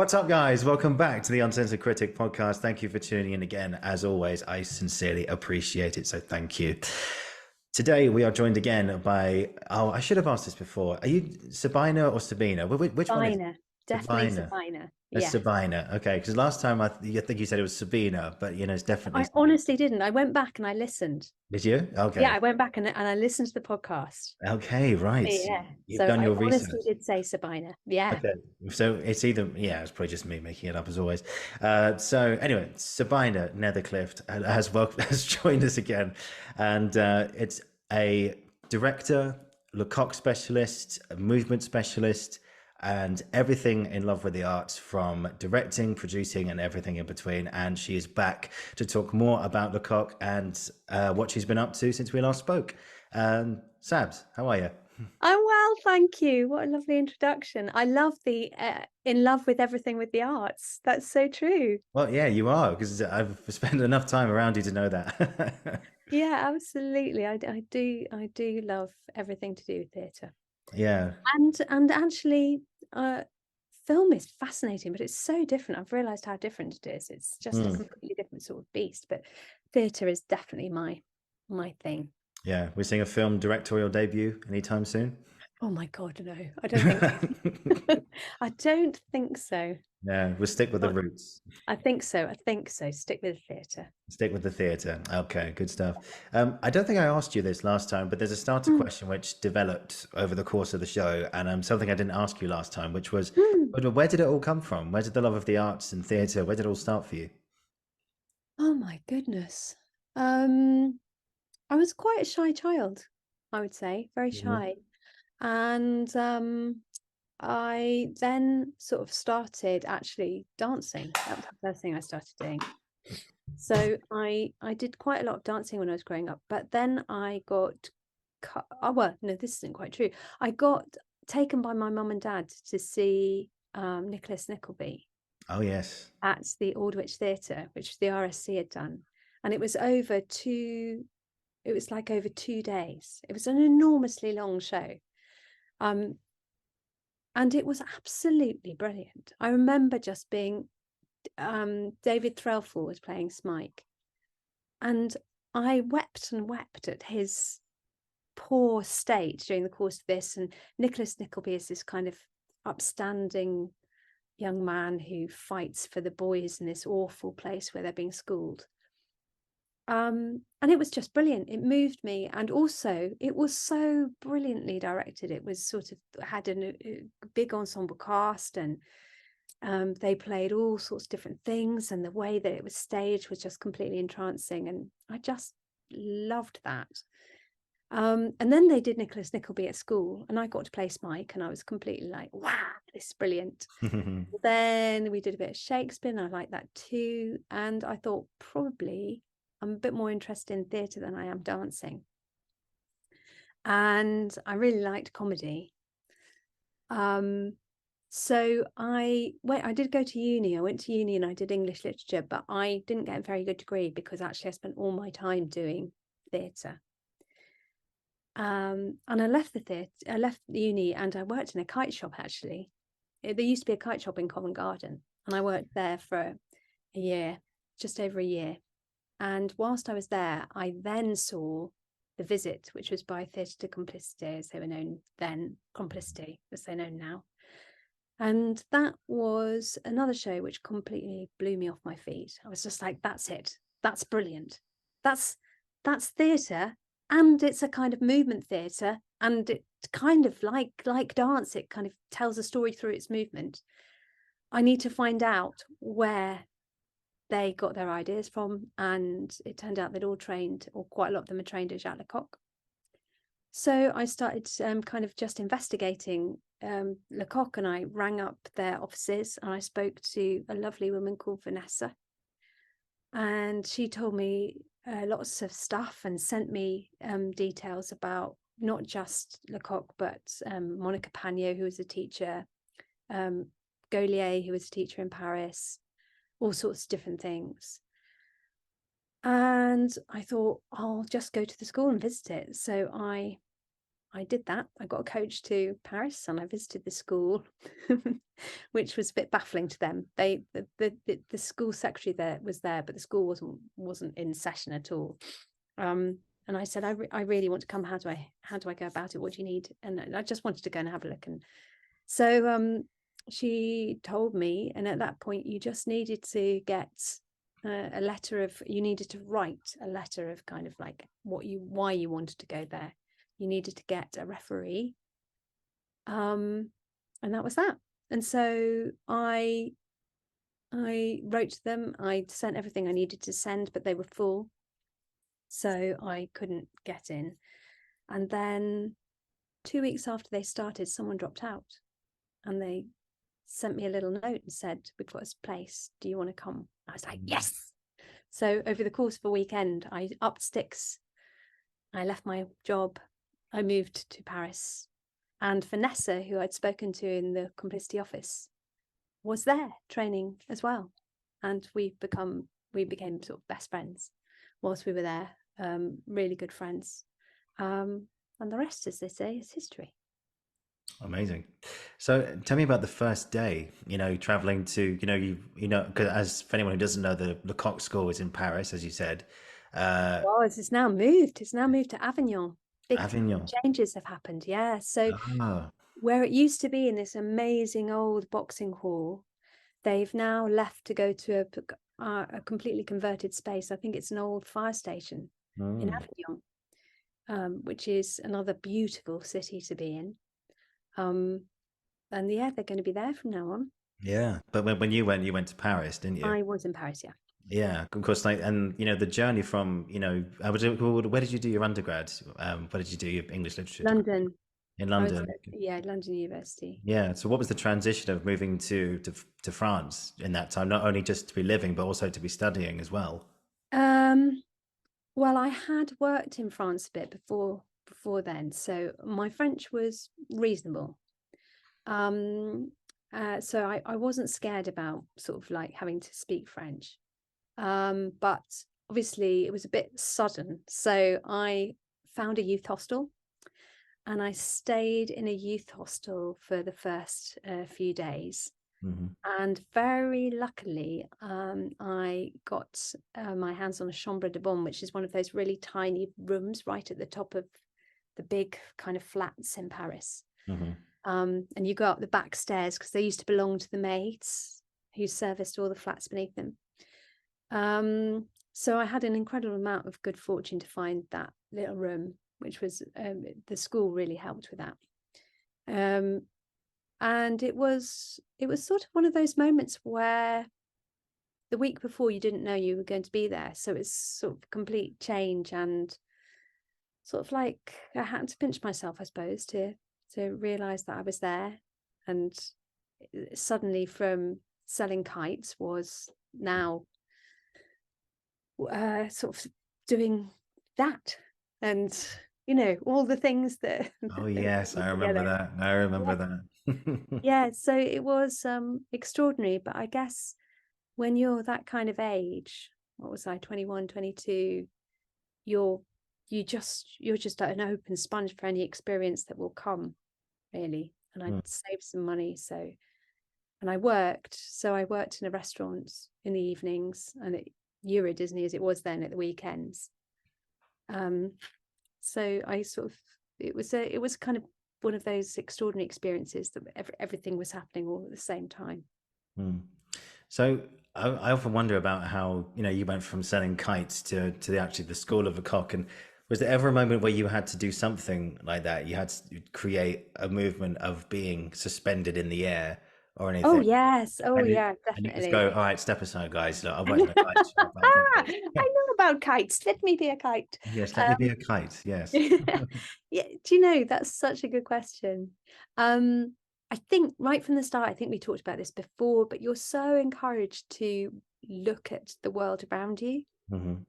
What's up, guys? Welcome back to the Uncensored Critic podcast. Thank you for tuning in again. As always, I sincerely appreciate it. So, thank you. Today, we are joined again by, oh, I should have asked this before. Are you Sabina or Sabina? Which one is Sabina, definitely Sabina? Sabina. It's Yeah. Sabina. Okay, because last time I think you said it was Sabina, but it's definitely I Sabina. honestly didn't. I went back and I listened. Did you? Yeah, Okay. I went back and I listened to the podcast. Okay, right. Yeah. You've So done I your honestly research. did say Sabina. Yeah. Okay, so it's either it's probably just me making it up as always. So anyway, Sabina Netherclift has joined us again, and it's a director, LeCoq specialist, a movement specialist, and everything in love with the arts, from directing, producing, and everything in between. And she is back to talk more about LeCoq and what she's been up to since we last spoke. Sabs, how are you? Oh, well, thank you. What a lovely introduction. I love the in love with everything with the arts. That's so true. Well, yeah, you are, because I've spent enough time around you to know that. Yeah, absolutely. I do love everything to do with theatre. Yeah. And actually, uh, film is fascinating, but it's so different. I've realized how different it is. It's just a Mm. completely different sort of beast. But theatre is definitely my thing. Yeah. We're seeing a film directorial debut anytime soon. Oh my God, no, I don't think so. I don't think so. Yeah, we'll stick with the Not- roots. I think so. I think so. Stick with theatre. Stick with the theatre. Okay, good stuff. I don't think I asked you this last time, but there's a starter Mm, question which developed over the course of the show, and something I didn't ask you last time, which was, mm. where did it all come from? Where did the love of the arts and theatre, where did it all start for you? Oh my goodness. Um, I was quite a shy child, I would say, very Mhm. shy. And I then sort of started actually dancing. That was the first thing I started doing. So I did quite a lot of dancing when I was growing up, but then I got oh, well, no, this isn't quite true. I got taken by my mum and dad to see Nicholas Nickleby Oh, yes. at the Aldwych Theatre, which the RSC had done. And it was over it was like over 2 days. It was an enormously long show. Um, and it was absolutely brilliant. I remember just being David Threlfall was playing Smike, and I wept and wept at his poor state during the course of this. And Nicholas Nickleby is this kind of upstanding young man who fights for the boys in this awful place where they're being schooled. And it was just brilliant. It moved me, and also it was so brilliantly directed. It was sort of had a big ensemble cast, and they played all sorts of different things, and the way that it was staged was just completely entrancing, and I just loved that. And then they did Nicholas Nickleby at school, and I got to play Smike, and I was completely like, wow, this is brilliant. Then we did a bit of Shakespeare, and I liked that too. And I thought, probably I'm a bit more interested in theatre than I am dancing. And I really liked comedy. Um, so I did go to uni. I went to uni and I did English literature, but I didn't get a very good degree because actually I spent all my time doing theatre. And I left the theatre, I left uni, and I worked in a kite shop actually. There used to be a kite shop in Covent Garden, and I worked there for a year, just over a year. And whilst I was there, I then saw The Visit, which was by Theatre de Complicité, as they were known then, Complicité, as they're known now. And that was another show which completely blew me off my feet. I was just like, that's it. That's brilliant. That's theatre, and it's a kind of movement theatre, and it kind of like dance, it kind of tells a story through its movement. I need to find out where they got their ideas from, and it turned out they'd all trained, or quite a lot of them had trained at Jacques Lecoq. So I started kind of just investigating Lecoq, and I rang up their offices and I spoke to a lovely woman called Vanessa, and she told me lots of stuff and sent me details about not just Lecoq, but Monica Pagnot, who was a teacher, um, Gaulier, who was a teacher in Paris, all sorts of different things. And I thought, I'll just go to the school and visit it. So I I did that. I got a coach to Paris and I visited the school, which was a bit baffling to them. The school secretary there was there, but the school wasn't in session at all. And I said, I really want to come. How do I go about it? What do you need? And I just wanted to go and have a look. And so she told me, and at that point, you just needed to get you needed to write a letter of kind of like why you wanted to go there. You needed to get a referee. And that was that. And so I wrote to them. I sent everything I needed to send, but they were full. So I couldn't get in. And then 2 weeks after they started, someone dropped out and they sent me a little note and said, we've got this place. Do you want to come? I was like, yes. So over the course of a weekend, I upped sticks. I left my job. I moved to Paris. And Vanessa, who I'd spoken to in the Complicity office, was there training as well. And we became sort of best friends whilst we were there. Really good friends. And the rest, as they say, is history. Amazing. So tell me about the first day, traveling to, because as for anyone who doesn't know, the LeCoq School is in Paris, as you said. Well, it's now moved. It's now moved to Avignon. Big Avignon. changes have happened. Yeah. So Ah. where it used to be in this amazing old boxing hall, they've now left to go to a completely converted space. I think it's an old fire station in Avignon, which is another beautiful city to be in. And yeah, they're going to be there from now on. Yeah. But when you went to Paris, didn't you? I was in Paris, yeah. Yeah, of course. And the journey from, where did you do your undergrad? Where did you do your English literature degree? London. In I was London. at, London University. Yeah. So what was the transition of moving to France in that time, not only just to be living, but also to be studying as well? Well, I had worked in France a bit before then, so my French was reasonable. So I wasn't scared about sort of like having to speak French. But obviously it was a bit sudden. So I found a youth hostel and I stayed in a youth hostel for the first few days. Mm-hmm. And very luckily, I got my hands on a chambre de bonne, which is one of those really tiny rooms right at the top of the big kind of flats in Paris. Mm-hmm. And you go up the back stairs because they used to belong to the maids who serviced all the flats beneath them. So I had an incredible amount of good fortune to find that little room, which was the school really helped with that. And it was sort of one of those moments where the week before you didn't know you were going to be there. So it's sort of complete change and sort of like I had to pinch myself, I suppose, to realize that I was there. And suddenly from selling kites was now sort of doing that. And, all the things that. Oh, yes, I remember that. I remember that. Yeah, so it was extraordinary, but I guess when you're that kind of age, what was I, 21, 22, you're just an open sponge for any experience that will come, really. And I'd saved some money, and I worked in a restaurant in the evenings and at Euro Disney as it was then at the weekends. So I sort of it was kind of one of those extraordinary experiences that everything was happening all at the same time. So I often wonder about how you went from selling kites to the School of LeCoq, and was there ever a moment where you had to do something like that? You had to create a movement of being suspended in the air or anything? Oh yes, And yeah, and you just definitely. go, all right, step aside, guys. Look, I've worked in a kite shop. I know about kites. Let me be a kite. Yes, let me be a kite. Yes. Yeah, do you know, that's such a good question. I think right from the start, I think we talked about this before, but you're so encouraged to look at the world around you. Mm-hmm.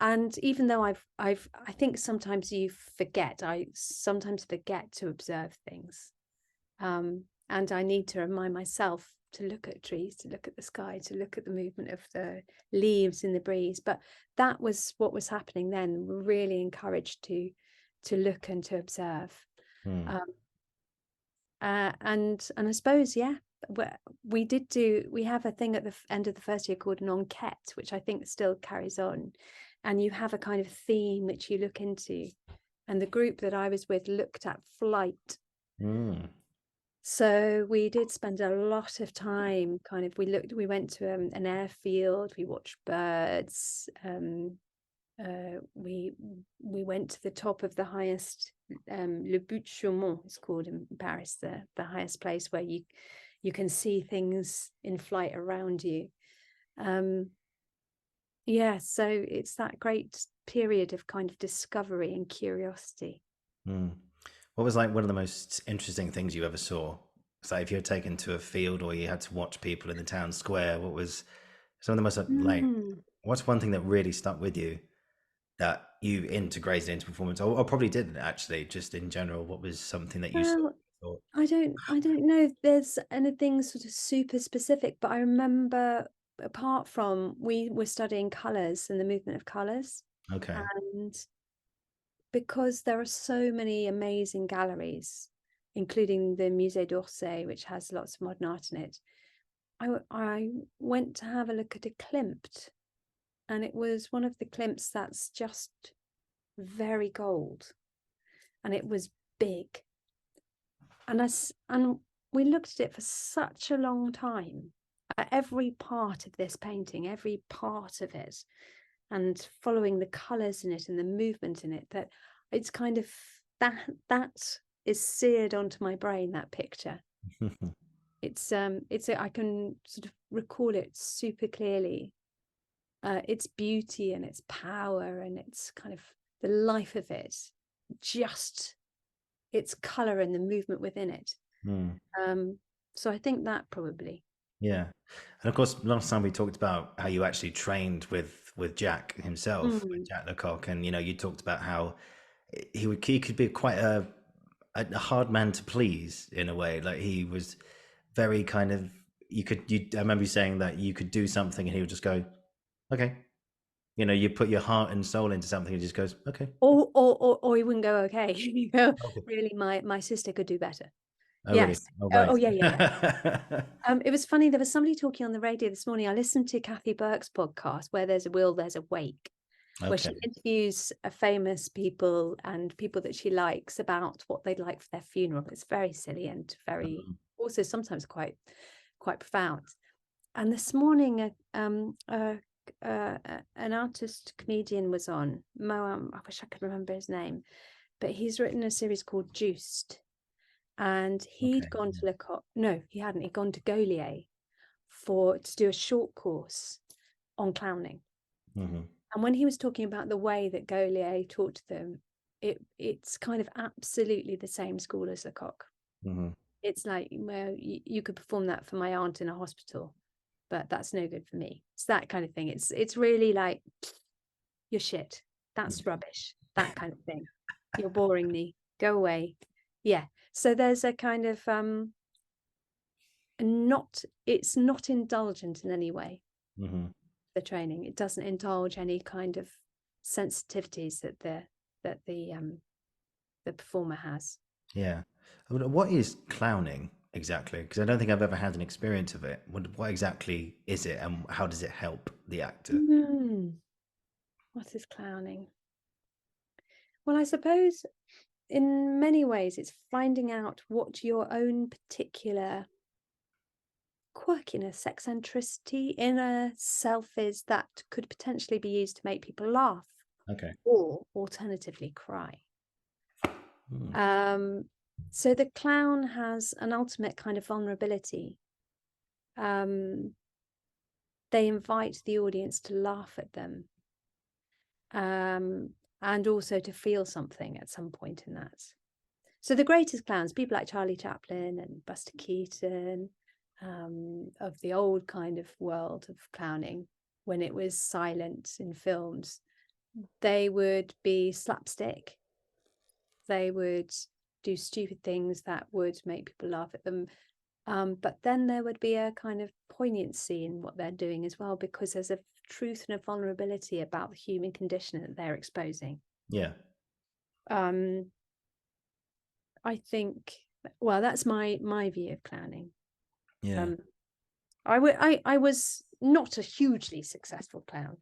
And even though I think sometimes I sometimes forget to observe things. And I need to remind myself to look at trees, to look at the sky, to look at the movement of the leaves in the breeze. But that was what was happening then. We're really encouraged to look and to observe. Mm. And I suppose, yeah, we have a thing at the end of the first year called an enquête, which I think still carries on, and you have a kind of theme which you look into, and the group that I was with looked at flight. Mm. So we did spend a lot of time we went to an airfield, we watched birds, we went to the top of the highest, Le But de Chaumont it's called in Paris, the highest place where you can see things in flight around you. Yeah, so it's that great period of kind of discovery and curiosity. Mm. What was like one of the most interesting things you ever saw? So if you were taken to a field or you had to watch people in the town square, what was some of the most like? What's one thing that really stuck with you that you integrated into performance, or probably didn't actually, just in general? What was something that you saw? Well, I don't know if there's anything sort of super specific, but I remember, apart from, we were studying colours and the movement of colours, Okay. and because there are so many amazing galleries, including the Musée d'Orsay, which has lots of modern art in it, I went to have a look at a Klimt, and it was one of the Klimts that's just very gold, and it was big. And we looked at it for such a long time, at every part of this painting, every part of it, and following the colours in it and the movement in it, that it's kind of that is seared onto my brain, that picture. It's I can sort of recall it super clearly. Its beauty and its power and its kind of the life of it, just its colour and the movement within it. Mm. So I think that probably. Yeah, and of course, last time we talked about how you actually trained with Jack himself, with Jacques LeCoq, and you talked about how he could be quite a hard man to please in a way. Like he was very kind of I remember you saying that you could do something and he would just go, okay. You put your heart and soul into something and he just goes, okay. Or he wouldn't go, okay. You go, Okay. really, my sister could do better. Oh, really? Yes. Oh, Oh, right. yeah. It was funny. There was somebody talking on the radio this morning. I listened to Kathy Burke's podcast, Where There's a Will, There's a Wake, where she Okay. interviews famous people and people that she likes about what they'd like for their funeral. It's very silly and very also sometimes quite profound. And this morning, an artist comedian was on. I wish I could remember his name, but he's written a series called Juiced, and he'd Okay. gone to Lecoq. No, he hadn't. He'd gone to Gaulier to do a short course on clowning. Mm-hmm. And when he was talking about the way that Gaulier taught them, it's kind of absolutely the same school as Lecoq. Mm-hmm. It's like, well, you could perform that for my aunt in a hospital, but that's no good for me. It's that kind of thing. It's really like, you're shit. That's rubbish. That kind of thing. You're boring me. Go away. Yeah. So there's a kind of it's not indulgent in any way. Mm-hmm. The training. It doesn't indulge any kind of sensitivities that the performer has. Yeah. I mean, what is clowning exactly? Because I don't think I've ever had an experience of it. What exactly is it, and how does it help the actor? What is clowning? Well, I suppose in many ways it's finding out what your own particular quirkiness, eccentricity, inner self is that could potentially be used to make people laugh Okay. or alternatively cry. So the clown has an ultimate kind of vulnerability. They invite the audience to laugh at them, and also to feel something at some point in that. So the greatest clowns, people like Charlie Chaplin and Buster Keaton, of the old kind of world of clowning, when it was silent in films, they would be slapstick. They would do stupid things that would make people laugh at them. But then there would be a kind of poignancy in what they're doing as well, because there's a truth and a vulnerability about the human condition that they're exposing. Yeah. I think, well, that's my view of clowning. Yeah. I was not a hugely successful clown.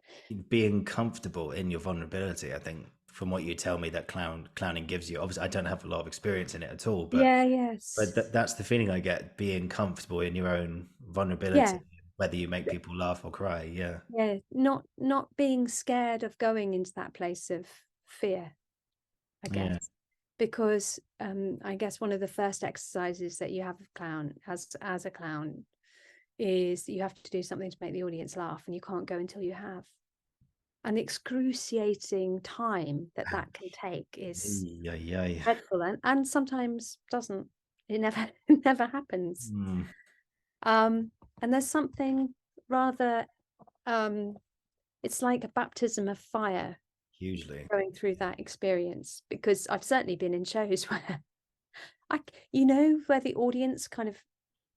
Being comfortable in your vulnerability, I think, from what you tell me, that clowning gives you. Obviously, I don't have a lot of experience in it at all, but Yes. that's the feeling I get, being comfortable in your own vulnerability, Yeah. whether you make people laugh or cry. Yeah. Yeah. Not being scared of going into that place of fear, I Yeah. guess. Because I guess one of the first exercises that you have of clown as a clown is that you have to do something to make the audience laugh, and you can't go until you have. And the excruciating time that can take is Yeah. Yeah. dreadful, and sometimes doesn't. It never it never happens. Mm, And there's something rather it's like a baptism of fire hugely. going through that experience, because I've certainly been in shows where where the audience kind of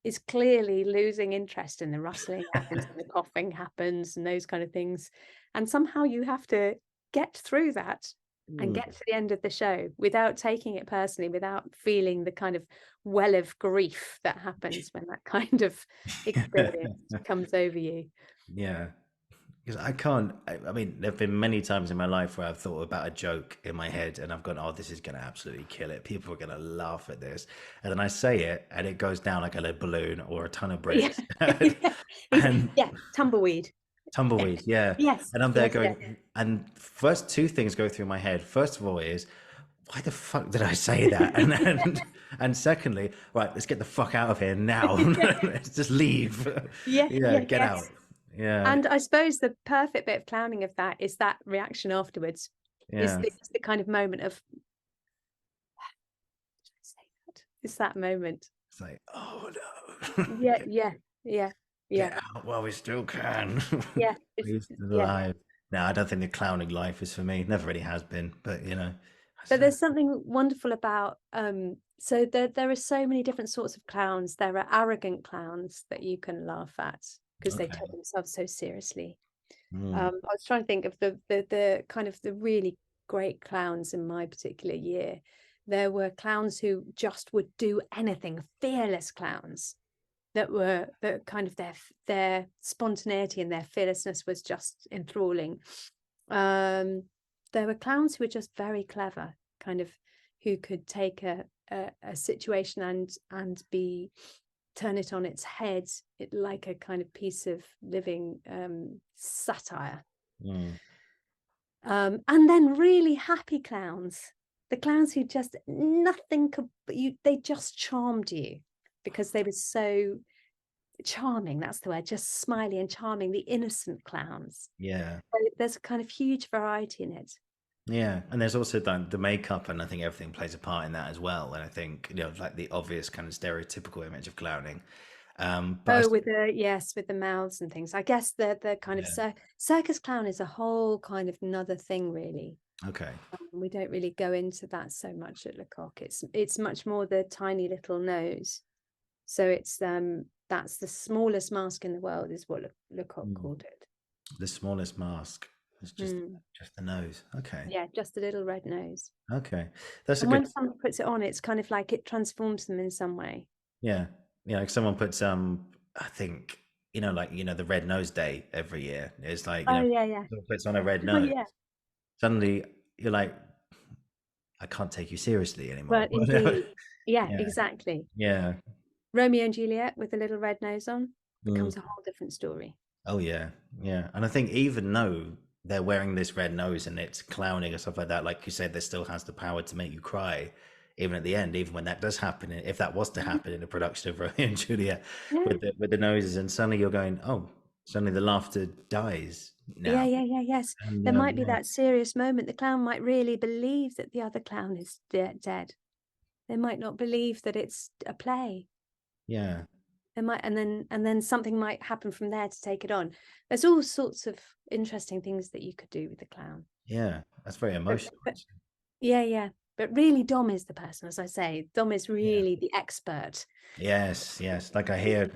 is clearly losing interest, and the rustling happens and the coughing happens and those kind of things, and somehow you have to get through that and Mm. get to the end of the show without taking it personally, without feeling the kind of well of grief that happens when that kind of experience comes over you. Yeah. Because I can't. I mean, there have been many times in my life where I've thought about a joke in my head and I've gone, "Oh, this is going to absolutely kill it. People are going to laugh at this," and then I say it, and it goes down like a lead balloon or a ton of Yeah. bricks, Yeah. and Yeah, tumbleweed. tumbleweed. Yeah, Yes, and I'm there yes, yes. going, and first two things go through my head. First of all, is why the fuck did I say that? And then, and secondly, right, let's get the fuck out of here now. Let's just leave. Yeah, Yeah, yeah, get out. yes. Yeah, And I suppose the perfect bit of clowning of that is that reaction afterwards. yeah. It's the kind of moment of, it's that moment. It's like, oh no, Yeah, yeah, yeah, get yeah, out while we still can. yeah. It's, We're still yeah. alive. No, I don't think the clowning life is for me. Never really has been, but But there's something wonderful about so there are so many different sorts of clowns. There are arrogant clowns that you can laugh at because they okay. take themselves so seriously. Mm, I was trying to think of the kind of the really great clowns in my particular year. There were clowns who just would do anything, fearless clowns that kind of their spontaneity and their fearlessness was just enthralling. There were clowns who were just very clever, kind of who could take a situation and be turn it on its head, like a kind of piece of living satire. mm. And then really happy clowns, the clowns who just nothing could they just charmed you because they were so charming. That's the word, just smiley and charming, the innocent clowns. Yeah. So there's a kind of huge variety in it. Yeah, and there's also the makeup, and I think everything plays a part in that as well. And I think like the obvious kind of stereotypical image of clowning. But Oh, with the mouths and things. I guess the kind of yeah, circus clown is a whole kind of another thing, really. okay, We don't really go into that so much at LeCoq. It's much more the tiny little nose. So it's that's the smallest mask in the world, is what LeCoq mm. called it. The smallest mask is just Mm. the nose. Okay, Yeah, just a little red nose. okay, that's a And when good. someone puts it on, it's kind of like it transforms them in some way. Yeah, yeah. Like someone puts I think like the Red Nose Day every year. It's like Oh yeah, yeah. someone puts on a red Oh nose. yeah. Suddenly you're like, I can't take you seriously Well, anymore. indeed. Yeah, Yeah, exactly. yeah. Romeo and Juliet with a little red nose on Mm. becomes a whole different story. Oh yeah, yeah. And I think even though they're wearing this red nose and it's clowning or stuff like that, like you said, there still has the power to make you cry, even at the end, even when that does happen. If that was to happen in a production of Romeo and Juliet Yeah. with the noses, and suddenly you're going, oh, suddenly the laughter dies Yeah, now. yeah, yeah, yes. And There might be yeah, that serious moment. The clown might really believe that the other clown is dead. They might not believe that it's a play. yeah, They might, and then something might happen from there to take it on. There's all sorts of interesting things that you could do with the clown. yeah. That's very But, emotional, but actually. yeah, yeah. But really, Dom is the person, as I say. Dom is Yeah. really the expert. Yes, yes. Like I hear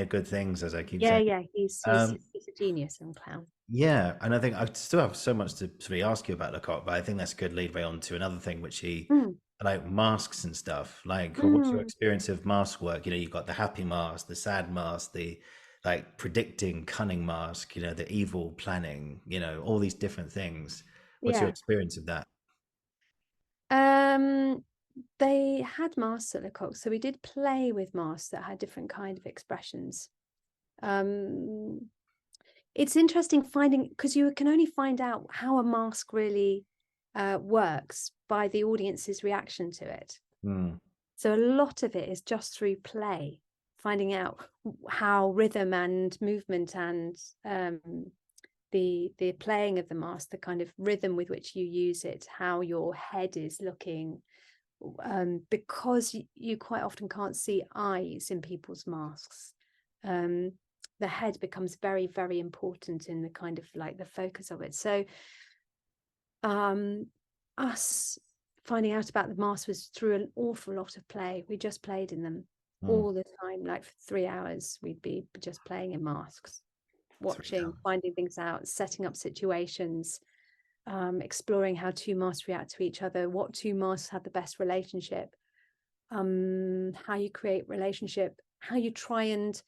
good things, as I keep Yeah, saying. yeah, he's Um, he's a genius and clown. yeah, and I think I still have so much to sort of ask you about Lecoq, but I think that's a good lead way on to another thing, which he Mm, like masks and stuff. Like, what's your mm. experience of mask work? You know, you've got the happy mask, the sad mask, the like predicting cunning mask. You know, the evil planning. You know, all these different things. What's your Yeah. experience of that? Um, they had masks at Lecoq, so we did play with masks that had different kind of expressions. Um, it's interesting finding, because you can only find out how a mask really works by the audience's reaction to it. Hmm. So a lot of it is just through play, finding out how rhythm and movement and the playing of the mask, the kind of rhythm with which you use it, how your head is looking, because you quite often can't see eyes in people's masks. The head becomes very, very important in the kind of like the focus of it. So us finding out about the mask was through an awful lot of play. We just played in them Hmm. all the time, like for 3 hours we'd be just playing in masks, 3 hours. watching, finding things out, setting up situations, exploring how two masks react to each other, what two masks have the best relationship, how you create relationship, how you try and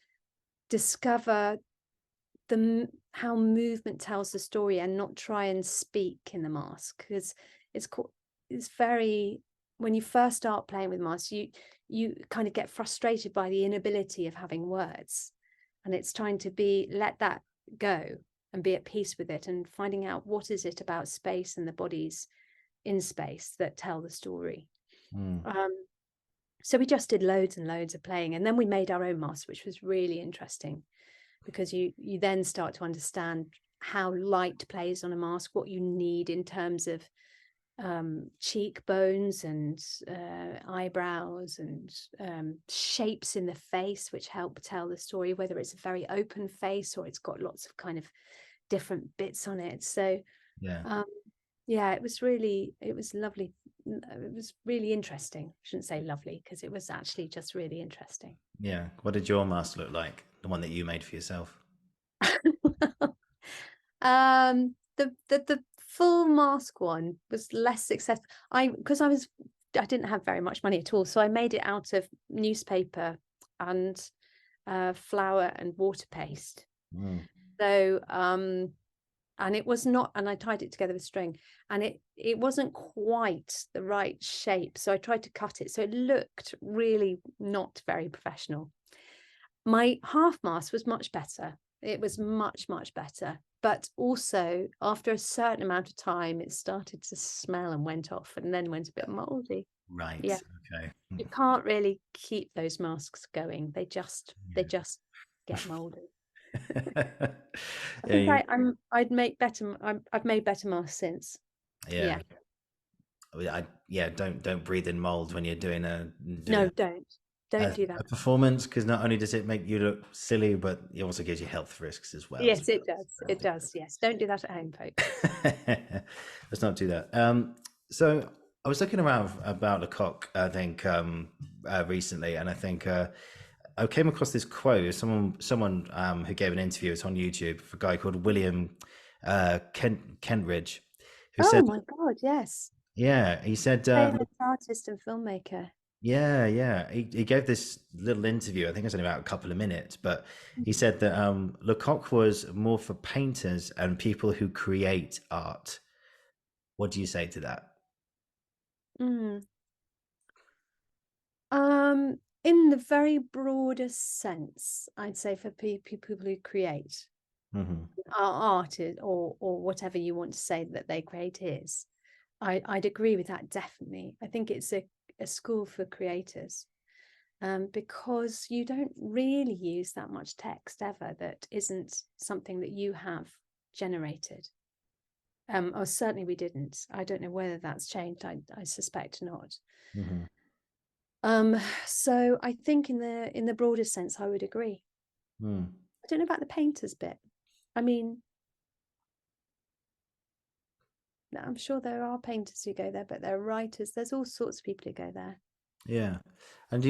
discover how movement tells the story and not try and speak in the mask, because it's it's very, when you first start playing with masks, you kind of get frustrated by the inability of having words, and it's trying to let that go and be at peace with it, and finding out what is it about space and the bodies in space that tell the story. Hmm. um, so we just did loads and loads of playing, and then we made our own masks, which was really interesting, because you then start to understand how light plays on a mask, what you need in terms of cheekbones and eyebrows and shapes in the face, which help tell the story, whether it's a very open face or it's got lots of kind of different bits on it. So Yeah. um, yeah, it was lovely. It was really interesting. I shouldn't say lovely, because it was actually just really interesting. Yeah. What did your mask look like? The one that you made for yourself? The full mask one was less successful. Because I didn't have very much money at all, so I made it out of newspaper and flour and water paste. Hmm. So and it was not, and I tied it together with string, and it wasn't quite the right shape, so I tried to cut it so it looked really not very professional. My half mask was much better. It was much, much better. But also, after a certain amount of time, it started to smell and went off, and then went a bit moldy. Yeah, Right. Okay. you can't really keep those masks going. They Yeah. just get moldy. I Yeah, think I've made better masks since. yeah. Yeah. Yeah. Don't breathe in mold when you're doing No, don't do that. a performance, because not only does it make you look silly, but it also gives you health risks as well. Yes, it does. It does. Yes. Don't do that at home, folks. Let's not do that. So I was looking around about Lecoq, I think, recently, and I think I came across this quote. Someone who gave an interview. It's on YouTube for a guy called William Kentridge, who Oh said, my God, yes. yeah, he said, Famous artist and filmmaker. yeah, yeah. He gave this little interview. I think it was only about a couple of minutes, but he said that Lecoq was more for painters and people who create art. What do you say to that? Mm. In the very broadest sense, I'd say for people who create Hmm. art is, or whatever you want to say that they create is, I'd agree with that, definitely. I think it's a school for creators, because you don't really use that much text ever that isn't something that you have generated. Or certainly we didn't. I don't know whether that's changed. I suspect not. Hmm. So I think in the broader sense, I would agree. Mm. I don't know about the painters bit. I mean, I'm sure there are painters who go there, but there are writers. There's all sorts of people who go there. Yeah, and So,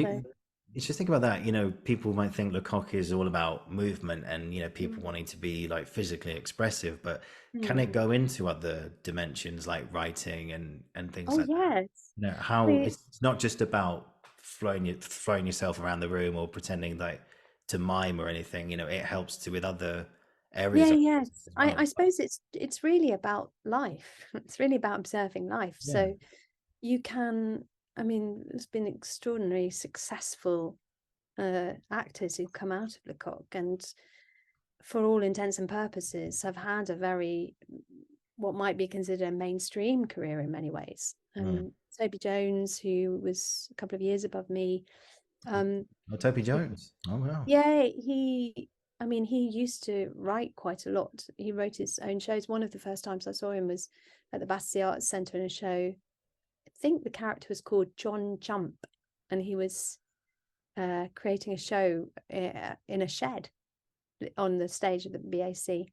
you just think about that. You know, people might think Lecoq is all about movement and people mm, wanting to be like physically expressive, but can it mm. go into other dimensions like writing and things Oh like that? yes. You know, I how mean, it's not just about throwing yourself around the room or pretending like to mime or anything. You know, it helps to with other areas yeah, of yes. business as I well. suppose it's really about life. It's really about observing life. Yeah. So you can, I mean, there's been extraordinarily successful actors who've come out of Lecoq and for all intents and purposes have had a very what might be considered a mainstream career in many ways. Mm. Toby Jones, who was a couple of years above me, um, Oh, Toby Jones. Oh wow. yeah, I mean, he used to write quite a lot. He wrote his own shows. One of the first times I saw him was at the Battersea Arts Centre in a show. I think the character was called John Jump, and he was creating a show in a shed on the stage of the BAC.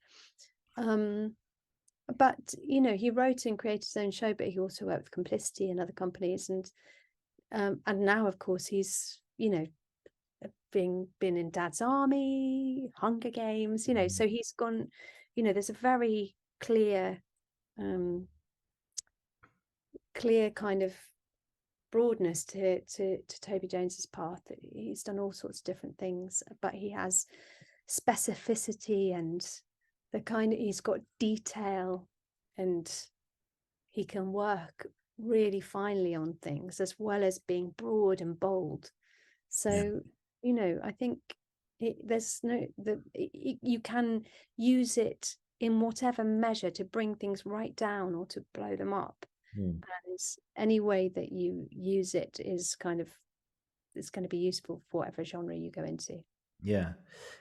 But he wrote and created his own show, but he also worked with Complicity and other companies, and now, of course, he's been in Dad's Army, Hunger Games, so he's gone. There's a very um, clear kind of broadness to Toby Jones's path. He's done all sorts of different things, but he has specificity and he's got detail, and he can work really finely on things as well as being broad and bold. Yeah. So, I think there's no you can use it in whatever measure to bring things right down or to blow them up. Mm. And any way that you use it is it's going to be useful for whatever genre you go into. Yeah,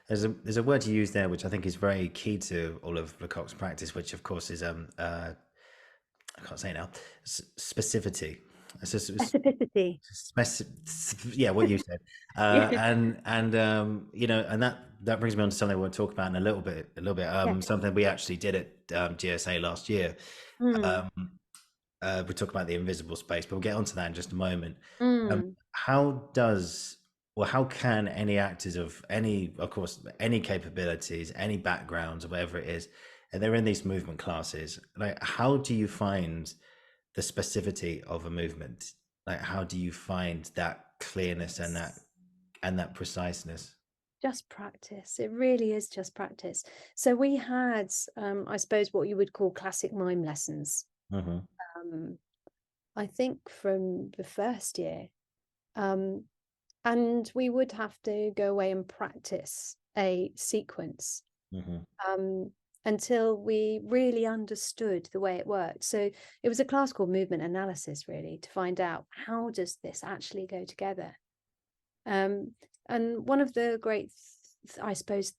there's a word you use there which I think is very key to all of Lecoq's practice, which of course is I can't say it now, specificity. It's just Specificity. yeah, what you said, Yeah. and and that brings me on to something we'll talk about in a little bit, Yeah. something we actually did at GSA last year. Mm. Um, we talk about the invisible space, but we'll get onto that in just a moment. Mm. How does or how can any actors of any, of course, any capabilities, any backgrounds, or whatever it is, and they're in these movement classes, like how do you find the specificity of a movement? Like how do you find that clearness and that preciseness? Just practice. It really is just practice. So we had, I suppose, what you would call classic mime lessons. Mm-hmm. Um, I think from the first year, um, and we would have to go away and practice a sequence Mm-hmm. um, until we really understood the way it worked. So it was a class called movement analysis, really, to find out how does this actually go together. And one of the great, I suppose,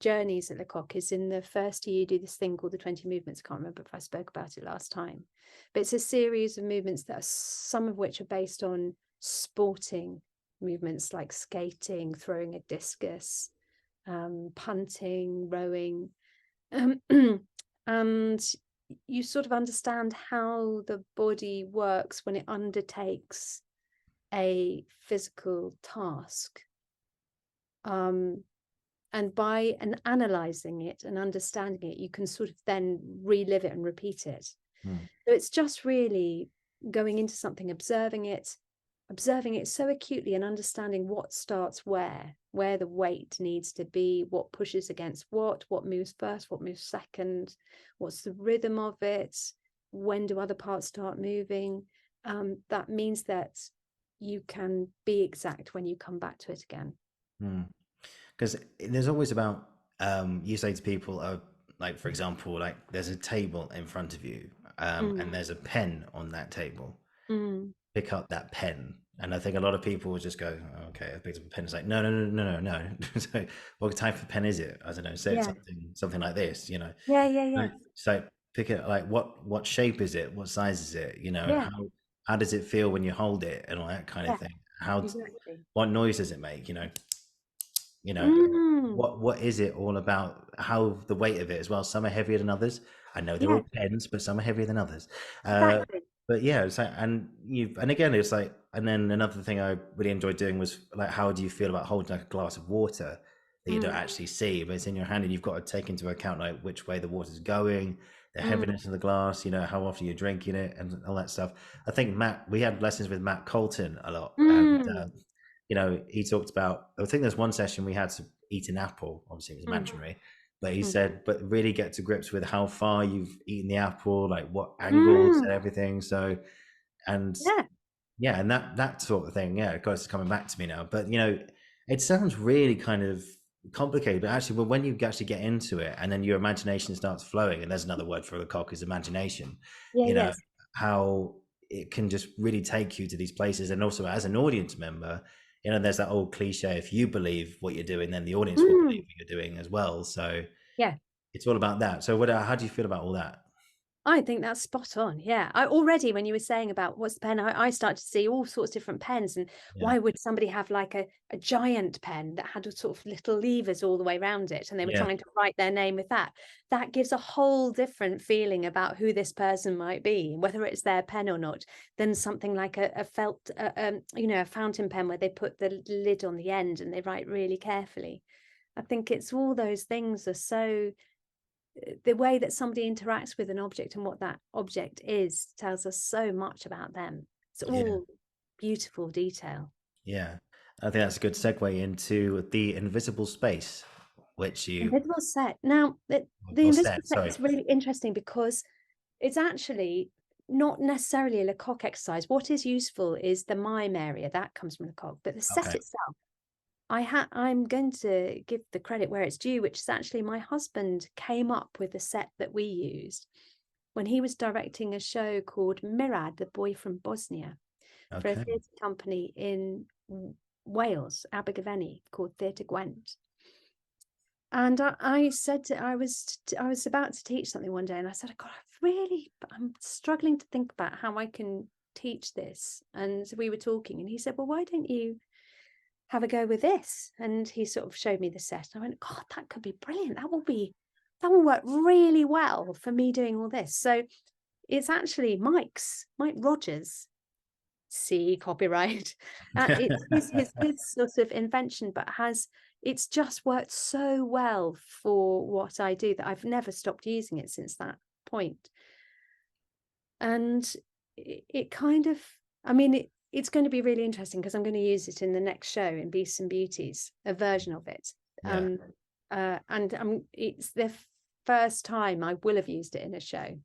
journeys at Lecoq is in the first year you do this thing called the 20 movements. I can't remember if I spoke about it last time, but it's a series of movements that are some of which are based on sporting movements like skating, throwing a discus, punting, rowing, and you sort of understand how the body works when it undertakes a physical task. And by analyzing it and understanding it, you can sort of then relive it and repeat it. Mm. So it's just really going into something, observing it so acutely and understanding what starts where the weight needs to be, what pushes against what moves first, what moves second, what's the rhythm of it, when do other parts start moving. That means that you can be exact when you come back to it again. Because there's always about you say to people, like for example, like there's a table in front of you, and there's a pen on that table. Mm. Pick up that pen, and I think a lot of people will just go, oh, "Okay, I picked up a pen." It's like, no, no, no, no, no, no. So, what type of pen is it? I don't know. Say it's Yeah. something like this, Yeah, yeah, yeah. Like, so pick it. Like, what shape is it? What size is it? Yeah, How does it feel when you hold it, and all that kind of yeah, thing. exactly. What noise does it make? You know, Mm, what is it all about? How the weight of it as well? Some are heavier than others. I know they're Yeah, all pens, but some are heavier than others. Uh, exactly. but yeah, it's like, and again, it's like, and then another thing I really enjoyed doing was like, how do you feel about holding like a glass of water that you don't Mm, actually see, but it's in your hand, and you've got to take into account like which way the water's going, the mm, heaviness of the glass, how often you're drinking it, and all that stuff. I think we had lessons with Matt Colton a lot, and mm, he talked about. I think there's one session we had to eat an apple. Obviously, it was mm, imaginary, but he mm, said, but really get to grips with how far you've eaten the apple, like what angles mm. and everything. So, and Yeah. yeah, and that sort of thing. Yeah, of course, it's coming back to me now. But it sounds really kind of complicated. But actually, when you actually get into it, and then your imagination starts flowing, and there's another word for Lecoq is imagination. Yeah. You know Yes. how it can just really take you to these places, and also as an audience member, there's that old cliche: if you believe what you're doing, then the audience will believe Mm. what you're doing as well. So Yeah. it's all about that. So how do you feel about all that? I think that's spot on. Yeah. I already, when you were saying about what's the pen, I started to see all sorts of different pens. And Yeah, why would somebody have like a giant pen that had a sort of little levers all the way around it? And they were yeah, trying to write their name with that. That gives a whole different feeling about who this person might be, whether it's their pen or not, than something like a felt, a fountain pen where they put the lid on the end and they write really carefully. I think it's all those things are so the way that somebody interacts with an object and what that object is tells us so much about them. It's yeah. all beautiful detail. Yeah, I think that's a good segue into the invisible space, which you Invisible set. Now, the or invisible set. set Sorry. is really interesting because it's actually not necessarily a Lecoq exercise. What is useful is the mime area that comes from Lecoq, but the set Okay. itself, I'm going to give the credit where it's due, which is actually my husband came up with the set that we used when he was directing a show called Mirad, the Boy from Bosnia, for a Okay. theatre company in Wales, Abergavenny, called Theatre Gwent. And I said I was about to teach something one day, and I said, God, I'm struggling to think about how I can teach this. And so we were talking, and he said, well, why don't you have a go with this? And he sort of showed me the set. I went, God, that could be brilliant. That will work really well for me doing all this. So it's actually Mike Rogers. See copyright. It's his sort of invention, but it's just worked so well for what I do that I've never stopped using it since that point. And it kind of, I mean, it's going to be really interesting because I'm going to use it in the next show in Beasts and Beauties, a version of it. Yeah. And it's the first time I will have used it in a show.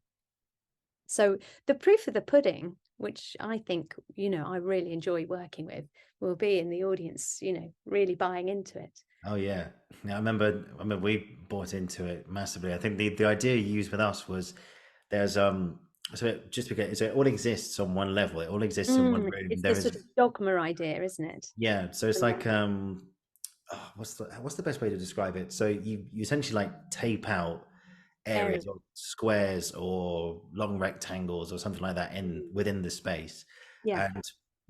So the proof of the pudding, which I think, I really enjoy working with, will be in the audience, really buying into it. Oh yeah. Yeah. I remember we bought into it massively. I think the idea you used with us was there's so it all exists on one level. It all exists in one room. It's There this is sort of dogma idea, isn't it? yeah. So it's like what's the best way to describe it? So you essentially like tape out Area. areas or squares or long rectangles or something like that in within the space, Yeah. and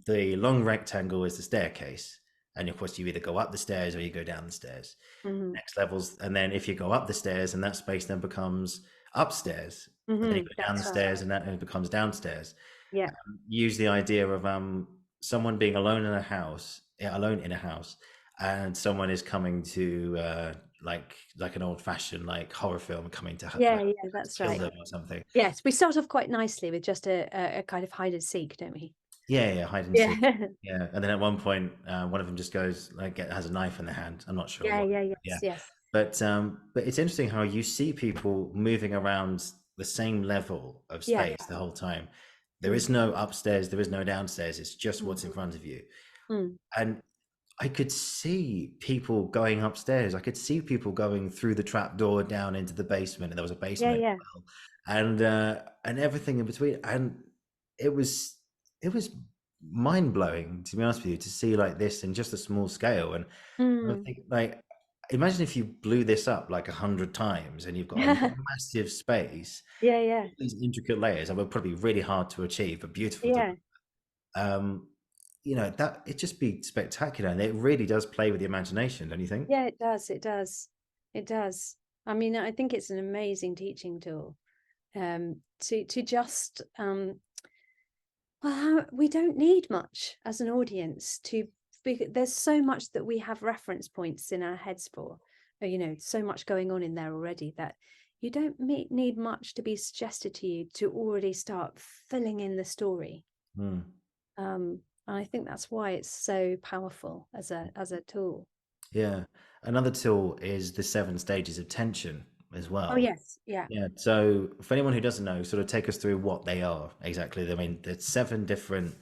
the long rectangle is the staircase, and of course you either go up the stairs or you go down the stairs. Hmm. Next levels, and then if you go up the stairs and that space then becomes upstairs, and then you Hmm. go down the That's right. stairs and that then becomes downstairs. Yeah. Use the idea of someone being alone in a house, yeah, alone in a house, and someone is coming to like an old fashioned like horror film coming to Yeah. like Yeah. to That's kill right. them or something. Yes. We start off quite nicely with just a kind of hide and seek, don't we? Yeah, yeah, hide and seek. Yeah. Yeah, and then at one point, one of them just goes like has a knife in the hand. I'm not sure Yeah. what. Yeah. Yeah, Yes. Yes. but it's interesting how you see people moving around the same level of Yeah. space the whole time. There Mm. is no upstairs, there is no downstairs. It's just what's in Mm. front of you. Mm. And I could see people going upstairs. I could see people going through the trap door down into the basement, and there was a Yeah. basement as Yeah. well, and everything in between. And it was it was mind blowing, to be honest with you, to see like this in just a small scale. And I Mm. think like imagine if you blew this up like 100 times, and you've got a massive space, Yeah. Yeah. these intricate layers. That would probably be really hard to achieve, but beautiful to. Yeah. Um, that it just be spectacular, and it really does play with the imagination, don't you think? Yeah, it does. It does. It does. I mean, I think it's an amazing teaching tool. To just well, we don't need much as an audience to there's so much that we have reference points in our heads for, so much going on in there already that you don't need much to be suggested to you to already start filling in the story. Mm. And I think that's why it's so powerful as a tool. Yeah. Another tool is the 7 stages of tension as Oh well. yes, yeah. Yeah. So for anyone who doesn't know, sort of take us through what they are exactly. I mean, there's 7 different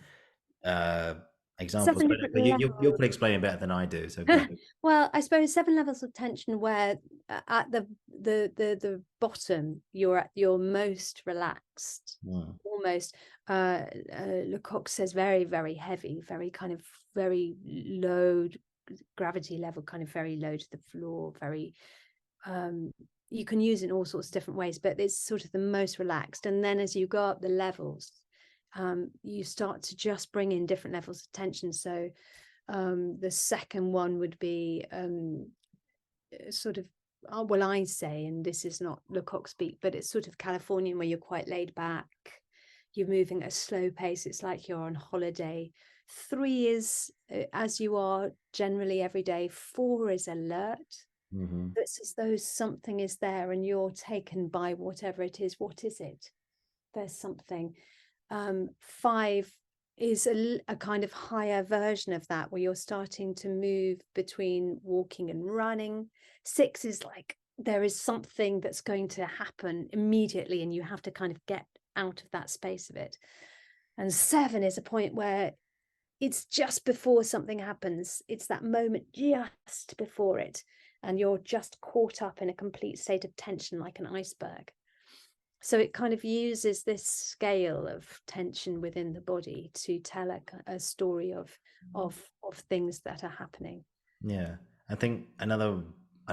uh, examples, 7 but, different you'll levels. probably explain it better than I do. So go. Well, I suppose 7 levels of tension where at the bottom you're at your most relaxed, Mm. almost Lecoq says very, very heavy, very kind of very low gravity level, kind of very low to the floor, very you can use it in all sorts of different ways, but it's sort of the most relaxed. And then as you go up the levels, you start to just bring in different levels of tension. So the second one would be sort of, well, I say, and this is not Lecoq speak, but it's sort of Californian where you're quite laid back. You're moving at a slow pace. It's like you're on holiday. 3 is as you are generally every day. 4 is alert. Hmm. It's as though something is there and you're taken by whatever it is. What is it? There's something. 5 is a kind of higher version of that, where you're starting to move between walking and running. 6 is like there is something that's going to happen immediately and you have to kind of get out of that space of it. And 7 is a point where it's just before something happens. It's that moment just before it. And you're just caught up in a complete state of tension, like an iceberg. So it kind of uses this scale of tension within the body to tell a story of things that are happening. Yeah. I think I'm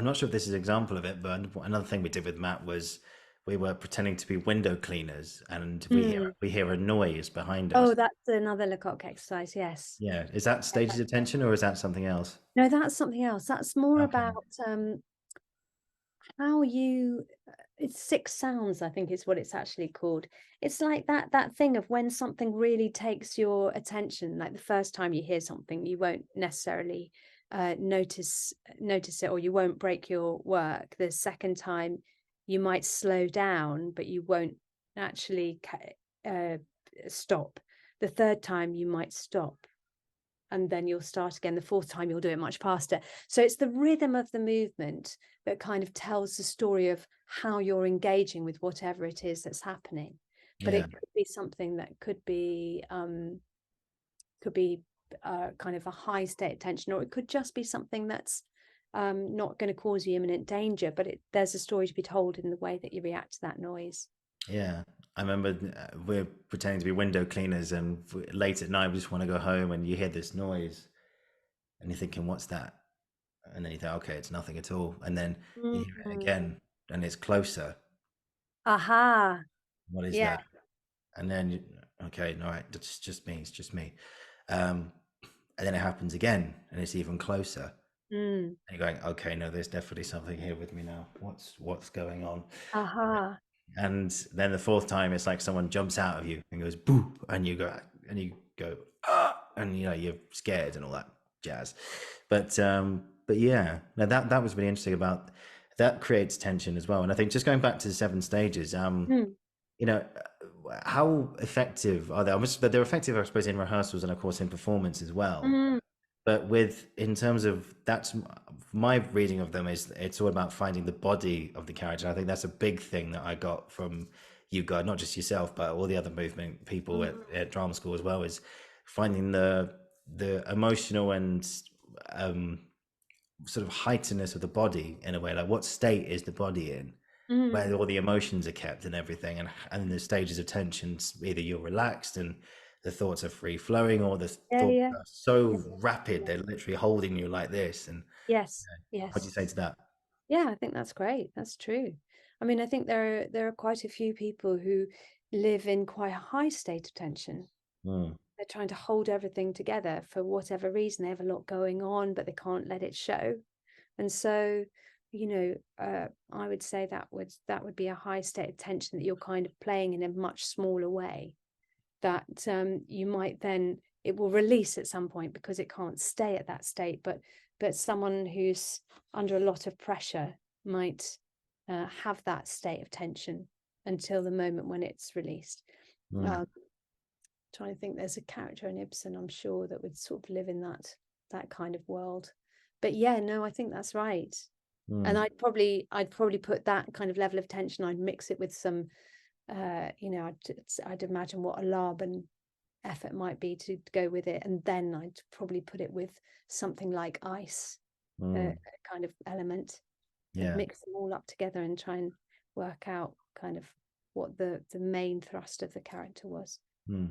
not sure if this is an example of it, but another thing we did with Matt was we were pretending to be window cleaners, and Mm. we hear a noise behind Oh, us. that's another Lecoq exercise. Yes. Yeah. Is that stages of tension, or is that something else? No, that's something else. That's more Okay. about how you it's 6 sounds, I think is what it's actually called. It's like that thing of when something really takes your attention, like the first time you hear something you won't necessarily notice it, or you won't break your work. The second time you might slow down but you won't actually stop. The third time you might stop and then you'll start again. The fourth time you'll do it much faster. So it's the rhythm of the movement that kind of tells the story of how you're engaging with whatever it is that's happening. But Yeah. it could be something that could be kind of a high state of tension, or it could just be something that's not going to cause you imminent danger, but there's a story to be told in the way that you react to that noise. Yeah. I remember we're pretending to be window cleaners, and late at night we just want to go home, and you hear this noise, and you're thinking, "What's that?" And then you think, "Okay, it's nothing at all." And then you hear it Mm. again, and it's closer. Aha. What is Yeah. that? And then, okay, all right, it's just me. It's just me. Um, and then it happens again, and it's even closer. Mm. And you're going, okay, no, there's definitely something here with me now. What's going on? Aha. And then the fourth time, it's like someone jumps out of you and goes boop, and you go ah, and you're scared and all that jazz. But yeah, now that was really interesting about that creates tension as well. And I think just going back to the 7 stages, Mm. you know, how effective are they? But they're effective, I suppose, in rehearsals and of course in performance as well. Mm. But in terms of that's my reading of them is it's all about finding the body of the character. I think that's a big thing that I got from you guys, not just yourself, but all the other movement people Mm. at drama school as well, is finding the emotional and um, sort of heightenedness of the body in a way. Like what state is the body in? Where Mm. all the emotions are kept and everything, and the stages of tension, either you're relaxed and the thoughts are free flowing, or the Yeah, thoughts yeah. are so Yeah. rapid Yeah. they're literally holding you like this. And Yes, what do you yes. say to that? Yeah, I think that's great. That's true. I mean, I think there are quite a few people who live in quite a high state of tension. Mm. they're trying to hold everything together for whatever reason. They have a lot going on, but they can't let it show. And so, I would say that would be a high state of tension that you're kind of playing in a much smaller way, that you might then, it will release at some point because it can't stay at that state, but someone who's under a lot of pressure might have that state of tension until the moment when it's released. Trying to think, there's a character in Ibsen, I'm sure, that would sort of live in that kind of world. But yeah, no, I think that's right. And I'd probably put that kind of level of tension, I'd mix it with some I'd imagine what a Laban effort might be to go with it, and then I'd probably put it with something like ice, a kind of element, and mix them all up together and try and work out kind of what the main thrust of the character was. The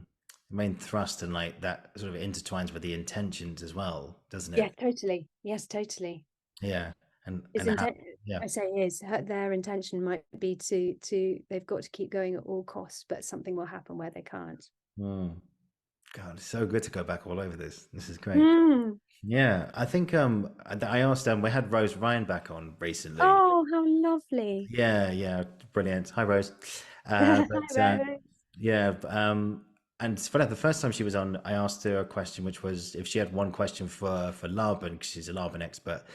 main thrust, and like that sort of intertwines with the intentions as well, doesn't it? Yeah, totally. Yes, totally. Yeah. And I say their intention might be to they've got to keep going at all costs, but something will happen where they can't. God, it's so good to go back all over this. This is great. Yeah, I think I asked we had Rose Ryan back on recently. Oh, how lovely. Yeah, brilliant. Hi, Rose. Hi, Rose. Yeah, and it's funny, the first time she was on, I asked her a question, which was if she had one question for Laban, because she's a Laban expert,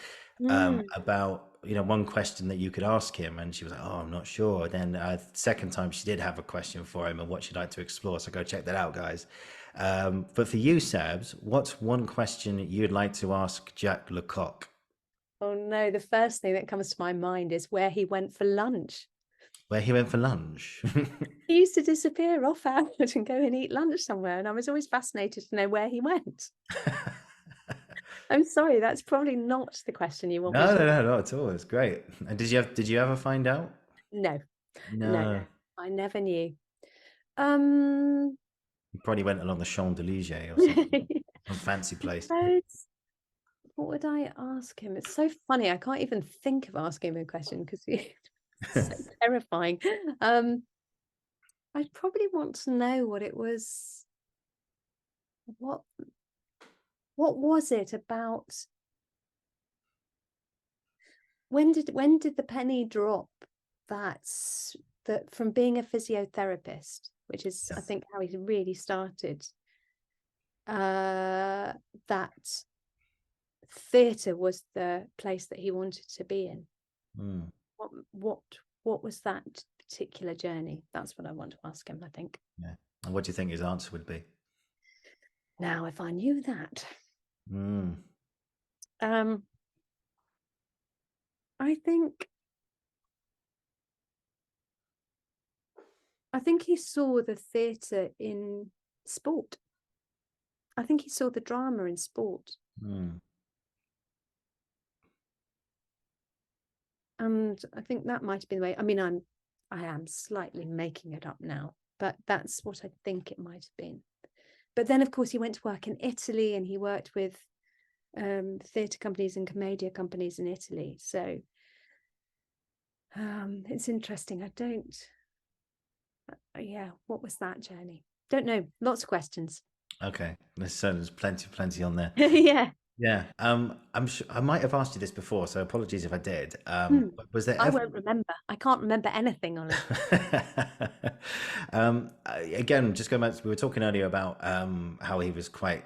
about one question that you could ask him, and she was like, "Oh, I'm not sure." Then second time she did have a question for him and what she'd like to explore. So go check that out, guys. But for you, Sabs, what's one question you'd like to ask Jacques LeCoq? Oh no, the first thing that comes to my mind is where he went for lunch. Where he went for lunch? He used to disappear off out and go and eat lunch somewhere, and I was always fascinated to know where he went. I'm sorry, that's probably not the question you want me to. No, not at all. It's great. And did you ever find out? No. I never knew. He probably went along the Champs-Élysées or something. Some fancy place. What would I ask him? It's so funny. I can't even think of asking him a question because it's so terrifying. I'd probably want to know what it was. What was it about? When did the penny drop that from being a physiotherapist, which is I think how he really started, that theatre was the place that he wanted to be in? What was that particular journey? That's what I want to ask him, I think. Yeah. And what do you think his answer would be? Now, if I knew that. I think he saw the theatre in sport. I think he saw the drama in sport. And I think that might have been the way. I mean, I am slightly making it up now, but that's what I think it might have been. But then, of course, he went to work in Italy, and he worked with theatre companies and commedia companies in Italy. So it's interesting. What was that journey? Don't know. Lots of questions. Okay, there's plenty on there. Yeah. I'm sure I might have asked you this before, so apologies if I did. But was there I won't remember. I can't remember anything on it. Again, just going back, we were talking earlier about how he was quite,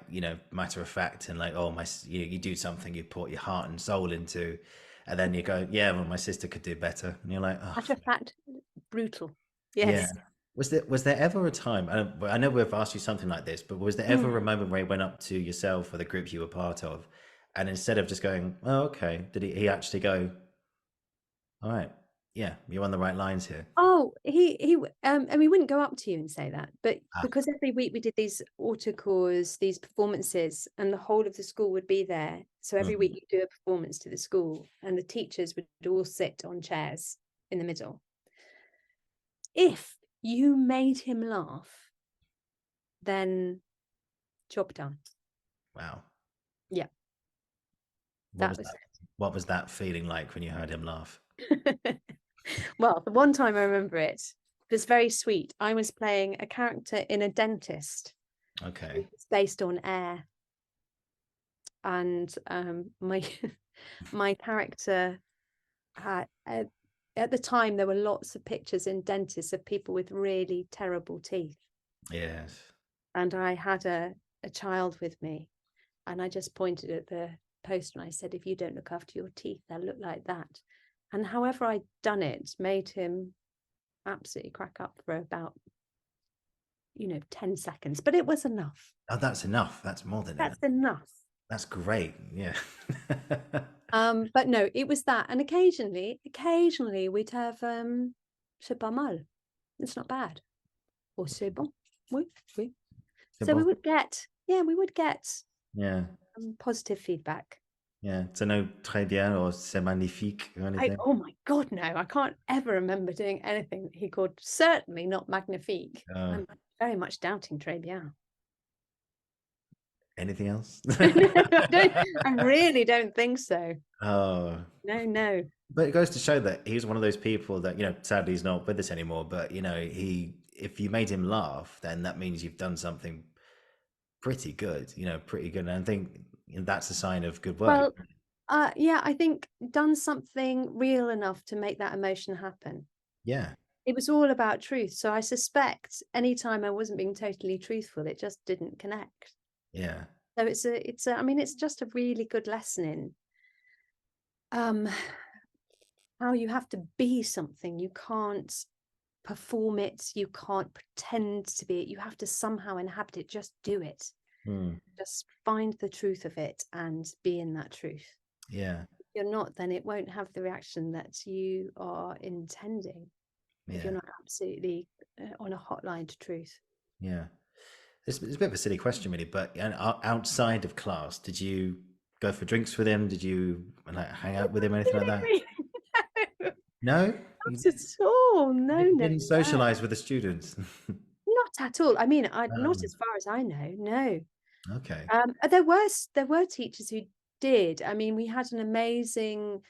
matter of fact, and like, oh, you do something, you put your heart and soul into, and then you go, yeah, well, my sister could do better, and you're like, oh, matter of fact, brutal. Yes. Yeah. Was there ever a time? I know we've asked you something like this, but was there ever a moment where he went up to yourself or the group you were part of, and instead of just going, "Oh, okay," did he actually go, "All right, yeah, you're on the right lines here"? Oh, he and we wouldn't go up to you and say that, but because every week we did these autocores, these performances, and the whole of the school would be there. So every week you do a performance to the school, and the teachers would all sit on chairs in the middle. If you made him laugh, then job done. Wow. Yeah. What was that feeling like when you heard him laugh? Well, the one time I remember it was very sweet. I was playing a character in A Dentist. Okay. based on air. And my my character had at the time there were lots of pictures in dentists of people with really terrible teeth, Yes. and I had a child with me, and I just pointed at the post and I said, if you don't look after your teeth, they'll look like that. And however I'd done it made him absolutely crack up for about 10 seconds, but it was enough. Oh, that's enough. That's more than enough. That's enough. That's great. Yeah. But no, it was that. And occasionally we'd have c'est pas mal. It's not bad. Or c'est bon. Oui, oui. So we would get yeah. Positive feedback. Yeah. So no très bien or c'est magnifique or anything. Oh my God, no. I can't ever remember doing anything that he called, certainly not magnifique. I'm very much doubting très bien. Anything else? I really don't think so. Oh. No. But it goes to show that he's one of those people that, sadly he's not with us anymore, but if you made him laugh, then that means you've done something pretty good, pretty good. And I think that's a sign of good work. Well, yeah, I think done something real enough to make that emotion happen. Yeah. It was all about truth. So I suspect anytime I wasn't being totally truthful, it just didn't connect. Yeah. So it's just a really good lesson in how you have to be something. You can't perform it. You can't pretend to be it. You have to somehow inhabit it. Just do it. Just find the truth of it and be in that truth. Yeah. If you're not, then it won't have the reaction that you are intending. Yeah. If you're not absolutely on a hotline to truth. Yeah. It's a bit of a silly question, really, but outside of class, did you go for drinks with him? Did you hang out with him, anything like that? No? Not at all. No. Didn't socialize with the students? Not at all. I mean, not as far as I know. No. Okay. There were teachers who did. I mean, we had an amazing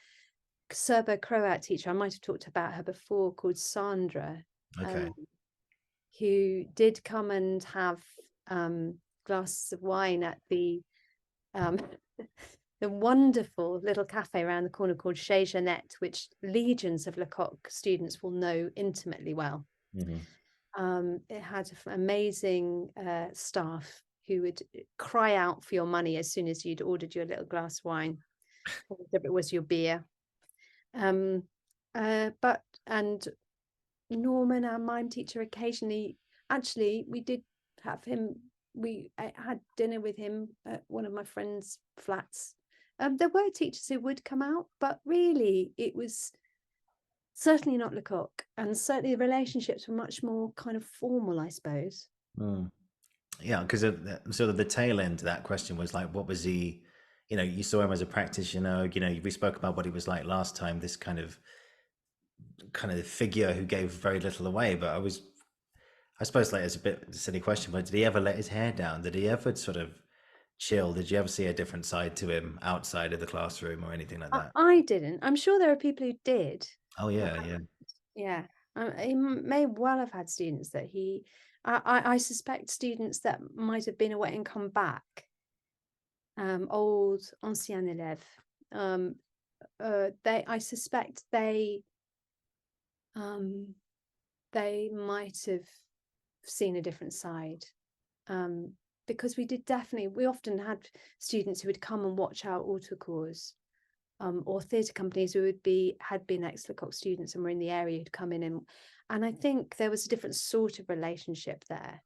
Serbo-Croat teacher. I might have talked about her before, called Sandra. Okay. Who did come and have glasses of wine at the the wonderful little cafe around the corner called Chez Jeannette, which legions of LeCoq students will know intimately well. It had amazing staff who would cry out for your money as soon as you'd ordered your little glass of wine, whatever it was, your beer. And Norman, our mime teacher, occasionally, actually, we did have him. I had dinner with him at one of my friends' flats. There were teachers who would come out, but really, it was certainly not LeCoq, and certainly the relationships were much more kind of formal, I suppose. Yeah, because sort of the tail end to that question was like, what was he? You saw him as a practitioner. We spoke about what he was like last time. This kind of figure who gave very little away, but I suppose like it's a bit silly question, but did he ever let his hair down? Did he ever sort of chill? Did you ever see a different side to him outside of the classroom or anything like that? I didn't. I'm sure there are people who did. Oh yeah. Yeah. He may well have had students that I suspect students that might have been away and come back, old ancien élèves. I suspect they might have seen a different side, because we often had students who would come and watch our autocours, or theatre companies who had been ex-LeCoq students and were in the area who'd come in, and I think there was a different sort of relationship there.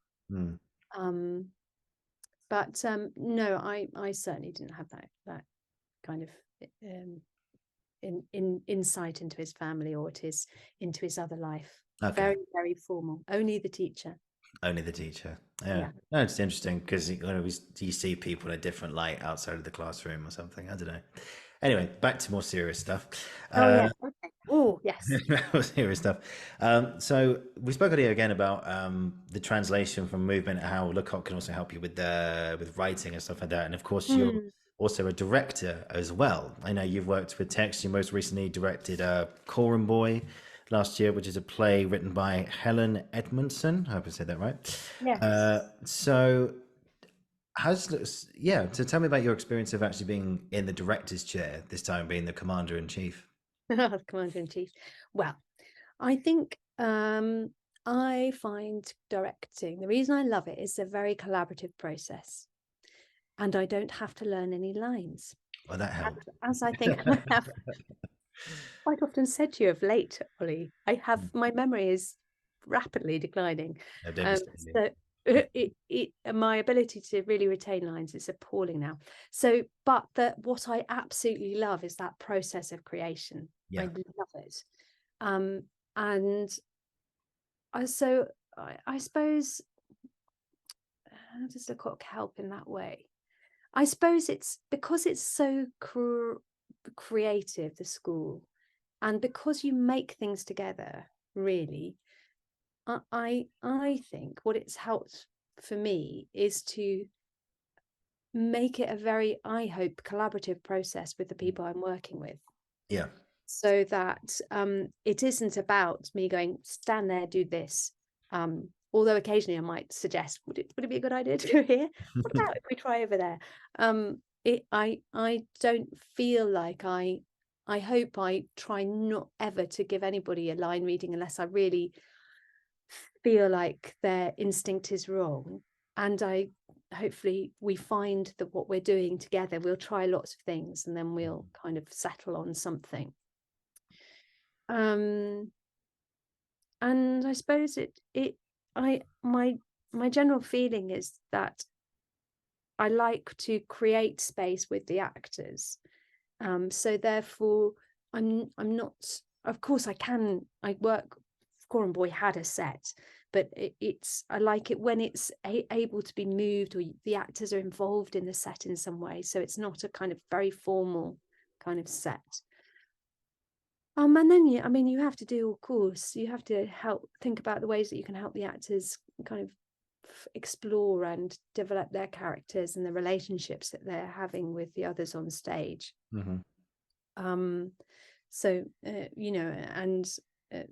But no, I certainly didn't have that kind of insight into his family or into his other life. Okay. Very, very formal. Only the teacher. Yeah. No, it's interesting because you see people in a different light outside of the classroom or something. I don't know. Anyway, back to more serious stuff. Yeah. Okay. Oh, yes. More serious stuff. So we spoke earlier again about the translation from movement, how LeCoq can also help you with writing and stuff like that. And of course, you're also a director as well. I know you've worked with text. You most recently directed Coram Boy last year, which is a play written by Helen Edmunson. I hope I said that right. Yes. So So tell me about your experience of actually being in the director's chair, this time being the commander in chief. Commander in chief. Well, I think I find directing, the reason I love it is a very collaborative process, and I don't have to learn any lines. Well, that helped. As I think I have quite often said to you of late, Ollie, my memory is rapidly declining. No, don't be silly. So my ability to really retain lines is appalling now. So, but what I absolutely love is that process of creation. I Yeah. love it. And I suppose, how does LeCoq help in that way? I suppose it's because it's so creative, the school, and because you make things together, really. I think what it's helped for me is to make it a very, I hope, collaborative process with the people I'm working with, Yeah. so that it isn't about me going, stand there, do this. Although occasionally I might suggest, would it be a good idea to go here? What about if we try over there? I don't feel like I hope I try not ever to give anybody a line reading unless I really feel like their instinct is wrong. And hopefully we find that what we're doing together, we'll try lots of things and then we'll kind of settle on something. And I suppose my general feeling is that I like to create space with the actors. So therefore I'm not, of course I work, Coram Boy had a set, but I like it when it's able to be moved, or the actors are involved in the set in some way, so it's not a kind of very formal kind of set. And then you have to do, of course, you have to think about the ways that you can help the actors kind of explore and develop their characters and the relationships that they're having with the others on stage. Mm-hmm. So and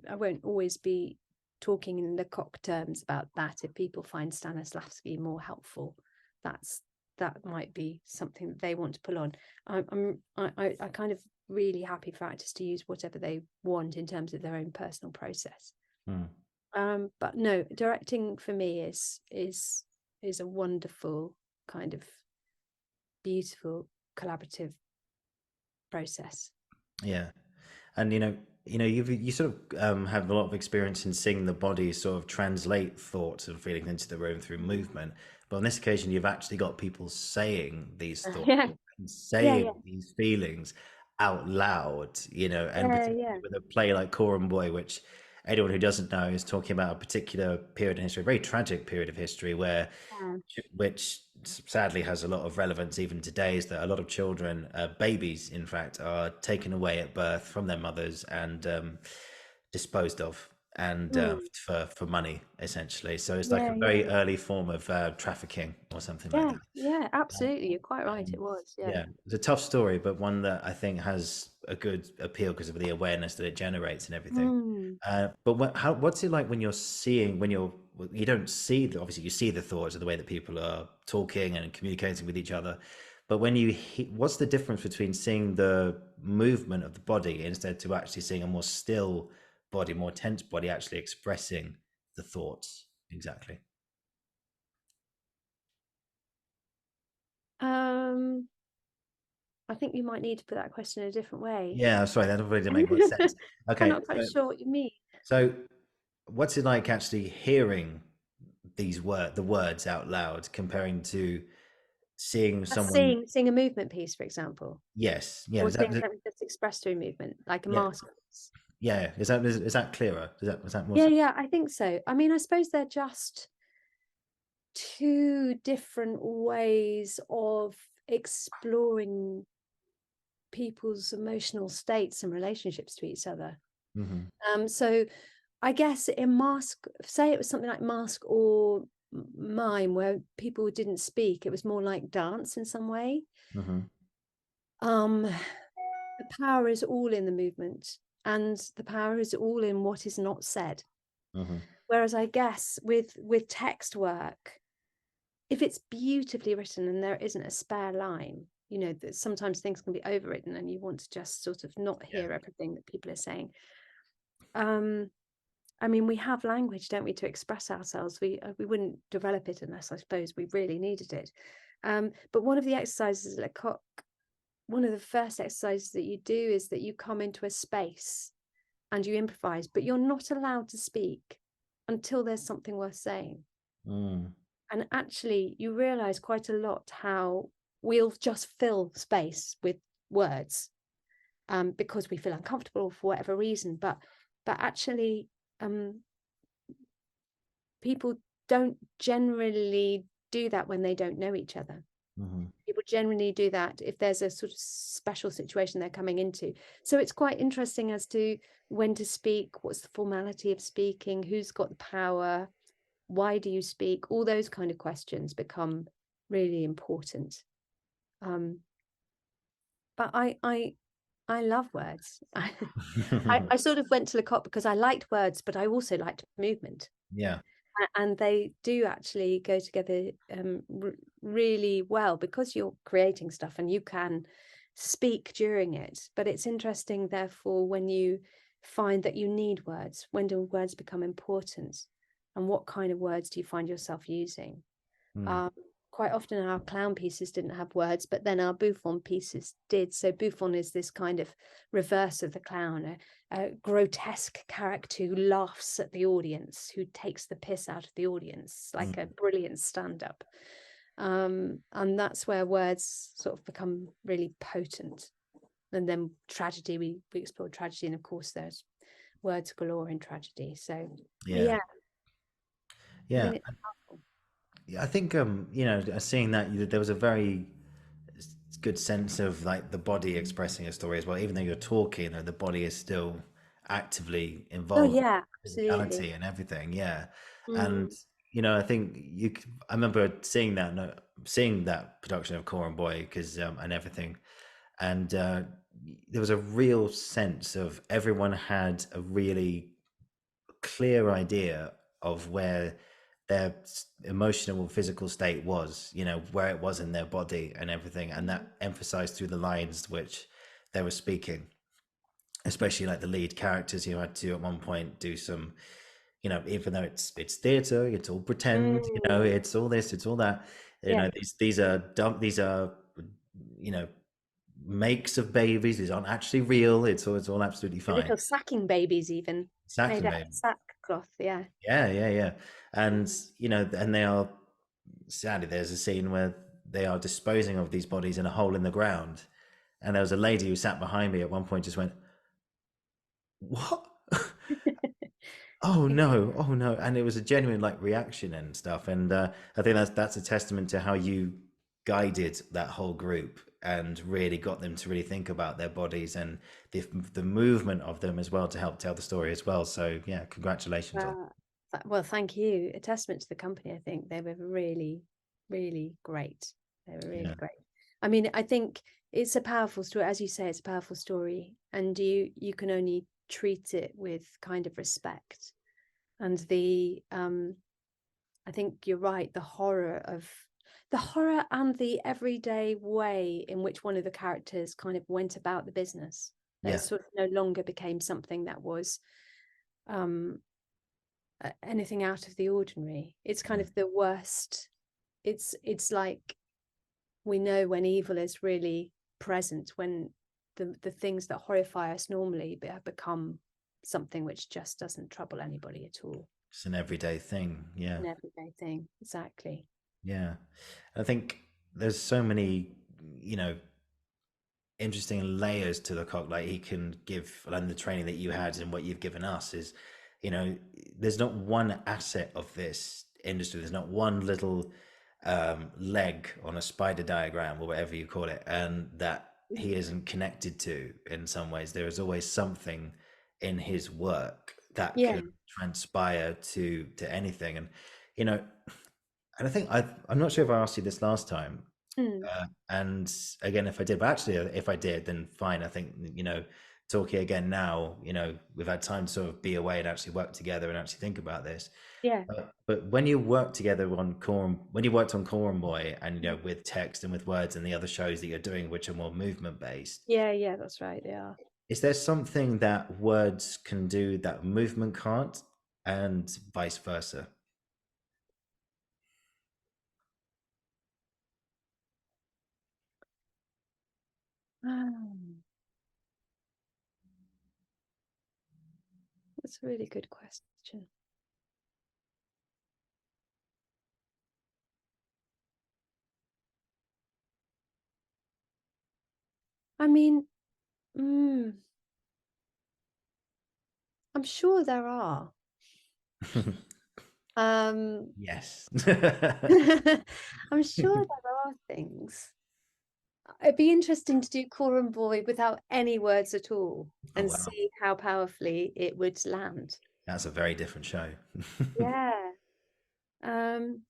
I won't always be talking in LeCoq terms about that. If people find Stanislavski more helpful, that might be something that they want to pull on. I kind of really happy for actors to use whatever they want in terms of their own personal process. But no, directing for me is a wonderful kind of beautiful collaborative process. Yeah. And you sort of have a lot of experience in seeing the body sort of translate thoughts and feelings into the room through movement. But on this occasion, you've actually got people saying these thoughts Yeah, and yeah, saying yeah, these feelings out loud, and yeah, particularly yeah. with a play like Coram Boy, which anyone who doesn't know is talking about a particular period in history, a very tragic period of history where Yeah. which sadly has a lot of relevance even today, is that a lot of children, babies in fact, are taken away at birth from their mothers and disposed of, and Mm. for money essentially. So it's like Yeah, a yeah, very early form of trafficking or something like yeah, that. yeah, Uh, absolutely. You're quite right. It was, yeah. yeah, it's a tough story, but one that I think has a good appeal because of the awareness that it generates and everything. Mm. But what's it like when you're seeing, you don't see obviously you see the thoughts of the way that people are talking and communicating with each other, but when what's the difference between seeing the movement of the body instead to actually seeing a more still body, more tense body actually expressing the thoughts exactly? Um, I think you might need to put that question in a different way. Yeah, sorry, that really didn't make much sense. I'm Okay, not quite sure what you mean. so what's it like actually hearing the words out loud comparing to seeing someone? Seeing a movement piece, for example, Yes, yeah, or seeing something that's expressed through movement, like a yeah, mask piece. yeah. Is that clearer? Is that more? Yeah, yeah, I think so. I mean, I suppose they're just two different ways of exploring people's emotional states and relationships to each other. Mm-hmm. So I guess in mask, say it was something like mask or mime, where people didn't speak, it was more like dance in some way. Mm-hmm. The power is all in the movement, and the power is all in what is not said. Mm-hmm. Whereas I guess with text work, if it's beautifully written and there isn't a spare line, you know, that sometimes things can be overwritten and you want to just sort of not hear everything that people are saying. I mean, we have language, don't we, to express ourselves. We wouldn't develop it unless, I suppose, we really needed it. But one of the exercises at Lecoq, one of the first exercises that you do is that you come into a space and you improvise, but you're not allowed to speak until there's something worth saying. And actually, you realize quite a lot how we'll just fill space with words because we feel uncomfortable for whatever reason. But actually, people don't generally do that when they don't know each other. People generally do that if there's a sort of special situation they're coming into. So it's quite interesting as to when to speak, what's the formality of speaking, who's got the power, why do you speak? All those kind of questions become really important. But I love words. I sort of went to Lecoq because I liked words, but I also liked movement. Yeah. And they do actually go together really well because you're creating stuff and you can speak during it. But it's interesting, therefore, when you find that you need words, when do words become important? And what kind of words do you find yourself using? Quite often our clown pieces didn't have words, but then our Buffon pieces did. So Buffon is this kind of reverse of the clown, a grotesque character who laughs at the audience, who takes the piss out of the audience, like a brilliant stand-up. And that's where words sort of become really potent. And then tragedy, we explored tragedy, and of course there's words galore in tragedy. So Yeah. I Yeah. think it's powerful. I think you know, seeing that there was a very good sense of like the body expressing a story as well. Even though you're talking, the body is still actively Oh involved, yeah, absolutely. physicality and everything. Yeah, and Mm. you know, I think I remember seeing that, no, seeing that production of Core and Boy because and everything, and there was a real sense of everyone had a really clear idea of where their emotional or physical state was, you know, where it was in their body and everything, and that emphasized through the lines which they were speaking, especially like the lead characters who had to at one point do some, you know, even though it's theater, it's all pretend, you know, Mm. it's all this, it's all that, you Yeah, know, these are dumb, these are, you know, makes of babies, these aren't actually real, it's all absolutely the fine. little sacking babies even made Sacking out of baby. sackcloth. Yeah. Yeah. And you know, and they are, sadly, there's a scene where they are disposing of these bodies in a hole in the ground. And there was a lady who sat behind me at one point, just went, "What? Oh no, oh no!" And it was a genuine like reaction and stuff. And I think that's a testament to how you guided that whole group and really got them to really think about their bodies and the movement of them as well to help tell the story as well. So yeah, congratulations on. Uh, well, thank you. A testament to the company. I think they were really, really great. They were really Yeah, great. I mean, I think it's a powerful story, as you say. It's a powerful story, and you can only treat it with kind of respect. And I think you're right. The horror and the everyday way in which one of the characters kind of went about the business. It yeah, sort of no longer became something that was um, anything out of the ordinary. It's kind yeah. of the worst. It's like we know when evil is really present, when the things that horrify us normally have become something which just doesn't trouble anybody at all. It's an everyday thing. Yeah. An everyday thing. Exactly. Yeah. I think there's so many, you know, interesting layers to the cock. Like he can give, and the training that you had and what you've given us is, you know, there's not one asset of this industry. There's not one little leg on a spider diagram or whatever you call it, and that he isn't connected to in some ways. There is always something in his work that Yeah. could transpire to anything. And, you know, and I think I'm not sure if I asked you this last time. Mm. And again, if I did, but actually, if I did, then fine. I think, you know, talking again now, we've had time to sort of be away and actually work together and actually think about this. Yeah. But when you work together on when you worked on Coram Boy, and with text and with words and the other shows that you're doing, which are more movement based, Yeah, that's right. They are. is there something that words can do that movement can't, and vice versa? Um, that's a really good question. I mean, I'm sure there are. Yes. I'm sure there are things. It'd be interesting to do Coram Boy without any words at all Oh and wow, see how powerfully it would land. that's a very different show. Yeah. Um,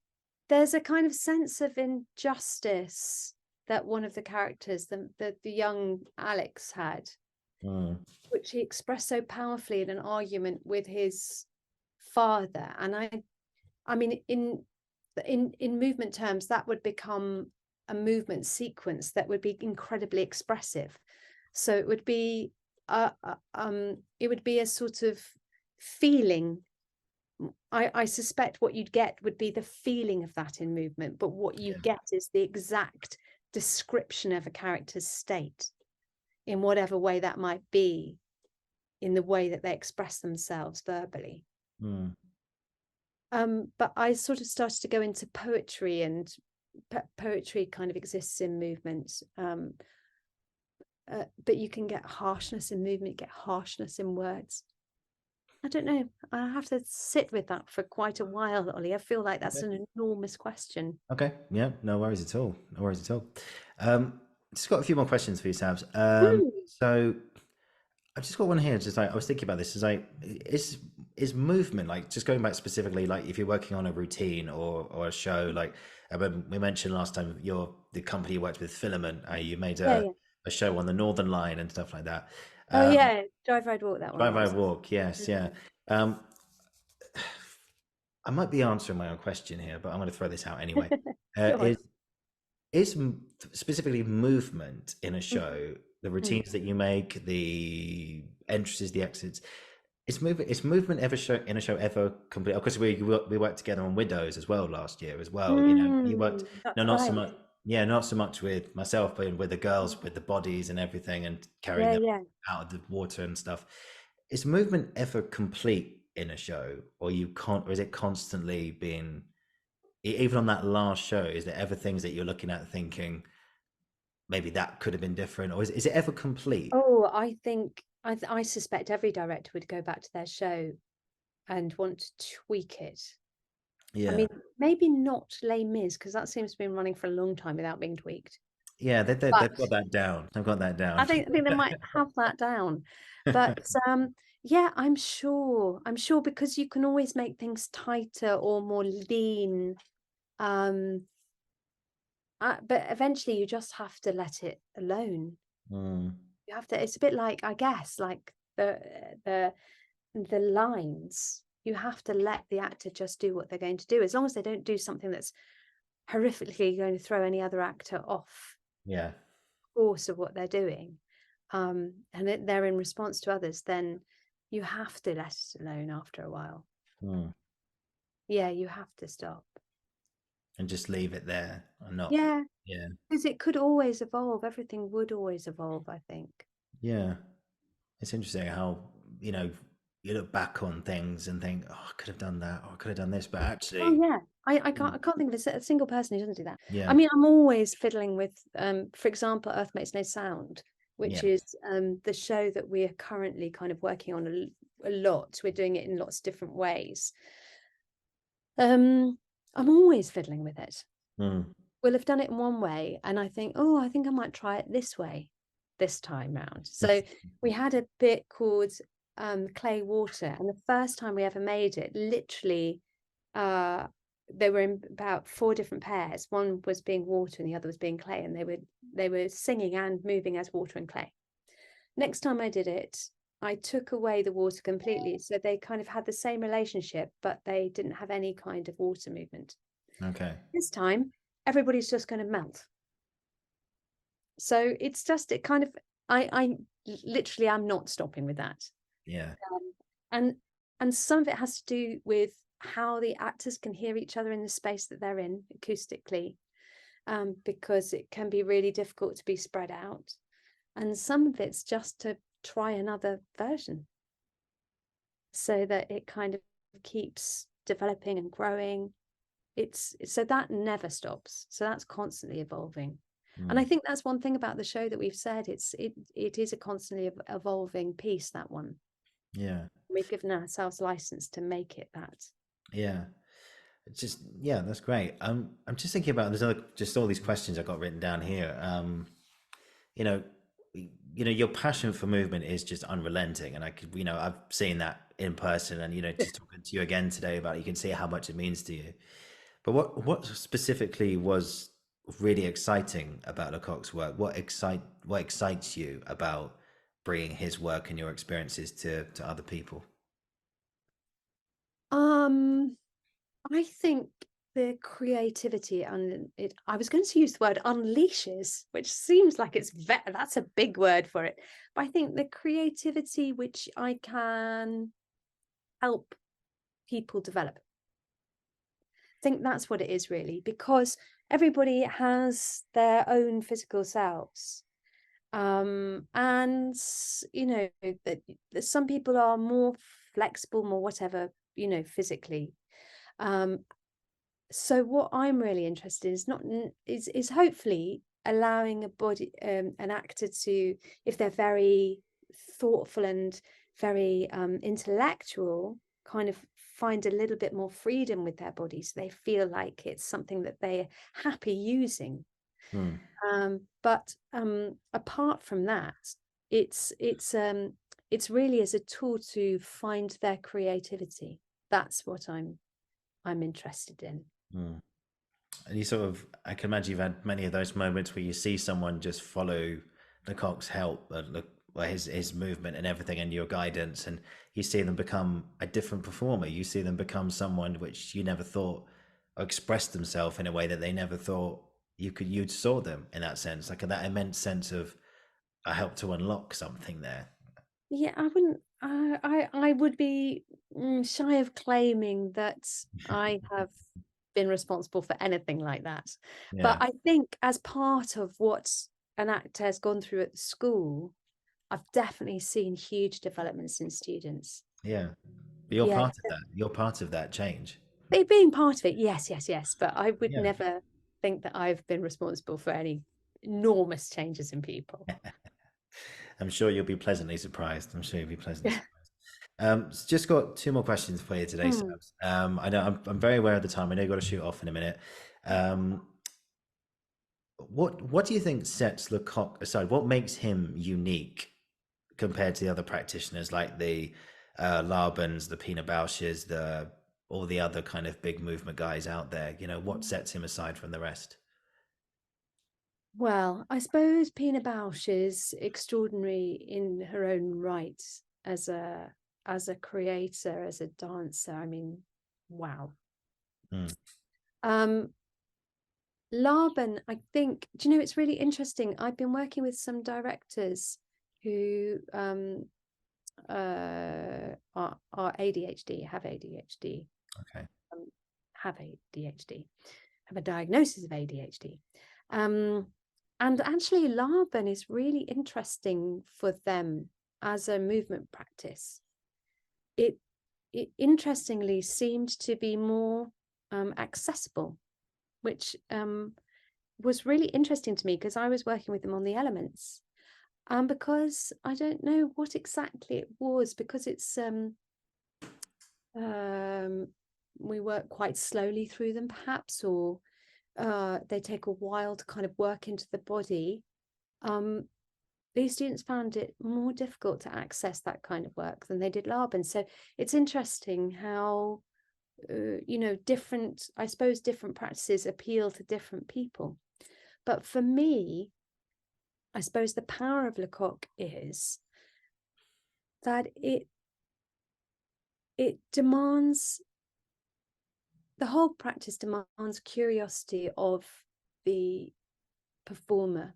there's a kind of sense of injustice that one of the characters, the young Alex, had, Mm, which he expressed so powerfully in an argument with his father. And I mean, in movement terms, that would become a movement sequence that would be incredibly expressive. So it would be a sort of feeling. I suspect what you'd get would be the feeling of that in movement, but what you yeah. get is the exact description of a character's state in whatever way that might be, in the way that they express themselves verbally. Mm, But I sort of started to go into poetry, and poetry kind of exists in movement. But you can get harshness in movement, get harshness in words. I don't know. I have to sit with that for quite a while, Ollie. I feel like that's okay. an enormous question. Okay. Yeah. No worries at all. No worries at all. Just got a few more questions for you, Sabs. Mm. So I've just got one here. Just like I was thinking about this, is movement, like, just going back specifically, like if you're working on a routine or a show, like we mentioned last time, the company you worked with, Filament, you made Yeah, yeah. a show on the Northern Line and stuff like that. Oh, Um, yeah. Drive, ride, walk. That one Drive, I was. walk. Yes, yeah. Um, I might be answering my own question here, but I'm going to throw this out anyway. Go on. Is specifically movement in a Mhm. show, the Mm. routines that you make, the entrances, the exits, is movement ever show in a show ever complete? Of course, we worked together on Widows as well last year as well. You worked, no, That's not so right. much. Yeah, not so much with myself, but with the girls, with the bodies and everything, and carrying Yeah, them yeah. out of the water and stuff. Is movement ever complete in a show, or you can't, or is it constantly being, even on that last show? Is there ever things that you're looking at thinking maybe that could have been different, or is it ever complete? Oh, I think I suspect every director would go back to their show and want to tweak it. I Yeah, mean, maybe not Les Mis, because that seems to be running for a long time without being tweaked. yeah, But they've got that down. They've got that I down. think they might have that down. But yeah, I'm sure. I'm sure, because you can always make things tighter or more lean. Um, but eventually you just have to let it alone. Mm, You have to, it's a bit like, I guess, like the lines. You have to let the actor just do what they're going to do, as long as they don't do something that's horrifically going to throw any other actor off yeah. course of what they're doing. And they're in response to others, then you have to let it alone after a while. Mm. Yeah, you have to stop. And just leave it there and not. Yeah, Yeah, because it could always evolve. Everything would always evolve, I think. yeah. It's interesting how, you know you look back on things and think, oh, I could have done that, or I could have done this, but Oh actually, yeah. I can't think of a single person who doesn't do that. I yeah, mean, I'm always fiddling with for example, Earth Makes No Sound, yeah. which is the show that we are currently kind of working on a lot. We're doing it in lots of different ways. I'm always fiddling with it. Mm, We'll have done it in one way, and I think, oh, I think I might try it this way this time round. So we had a bit called Clay Water, and the first time we ever made it, literally they were in about 4 different pairs. One was being water and the other was being clay, and they were singing and moving as water and clay. Next time I did it, I took away the water completely. So they kind of had the same relationship, but they didn't have any kind of water movement. Okay. This time, everybody's just going to melt. So it's just, it kind of, I literally am not stopping with that. Yeah. And some of it has to do with how the actors can hear each other in the space that they're in acoustically, because it can be really difficult to be spread out. And some of it's just to try another version so that it kind of keeps developing and growing. It's so that never stops. So that's constantly evolving. And I think that's one thing about the show that we've said, it is a constantly evolving piece, that one. Yeah. We've given ourselves license to make it that. Yeah. It's just, yeah, that's great. I'm just thinking about, there's other, just all these questions I got written down here. You know, your passion for movement is just unrelenting, and I could, I've seen that in person, and just talking to you again today about it, you can see how much it means to you. But what specifically was really exciting about Lecoq's work? What excites you about bringing his work and your experiences to other people? Um, I think the creativity and it, I was going to use the word unleashes, which seems like that's a big word for it. But I think the creativity which I can help people develop. I think that's what it is really, because everybody has their own physical selves. And that some people are more flexible, more whatever, physically. So what I'm really interested in is not is hopefully allowing an actor to, if they're very thoughtful and very intellectual, kind of find a little bit more freedom with their bodies. So they feel like it's something that they're happy using. Hmm. But apart from that, it's really as a tool to find their creativity. That's what I'm interested in. Hmm. And you sort of, I can imagine you've had many of those moments where you see someone just follow Lecoq's help, well, his movement and everything, and your guidance, and you see them become a different performer. You see them become someone which you never thought, or expressed themselves in a way that they never thought you'd saw them in that sense, like that immense sense of I helped to unlock something there. Yeah, I wouldn't. I would be shy of claiming that I have been responsible for anything like that. But Yeah, I think as part of what an actor has gone through at the school, I've definitely seen huge developments in students. yeah. But you're Yeah, part of that. You're part of that change. being part of it, yes, yes, yes. But I would Yeah. never think that I've been responsible for any enormous changes in people. I'm sure you'll be pleasantly surprised. I'm sure you'll be pleasantly Yeah. surprised. Just got two more questions for you today, Mm. Sabs. I know I'm very aware of the time. I know you've got to shoot off in a minute. Um, what do you think sets Lecoq aside? What makes him unique compared to the other practitioners like the Labans, the Pina Bausch's, the all the other kind of big movement guys out there? What sets him aside from the rest? Well, I suppose Pina Bausch is extraordinary in her own right as a creator, as a dancer. I mean, wow. Mm, Um, Laban, I think, do you know, it's really interesting. I've been working with some directors who are ADHD, have ADHD, okay. um, have ADHD, have a diagnosis of ADHD. And actually, Laban is really interesting for them as a movement practice. It, it interestingly seemed to be more accessible, which was really interesting to me because I was working with them on the elements. Because I don't know what exactly it was, because it's we work quite slowly through them, perhaps, or they take a while to kind of work into the body. These students found it more difficult to access that kind of work than they did Laban. So it's interesting how different, I suppose, different practices appeal to different people. But for me, I suppose the power of Lecoq is that it demands, the whole practice demands curiosity of the performer.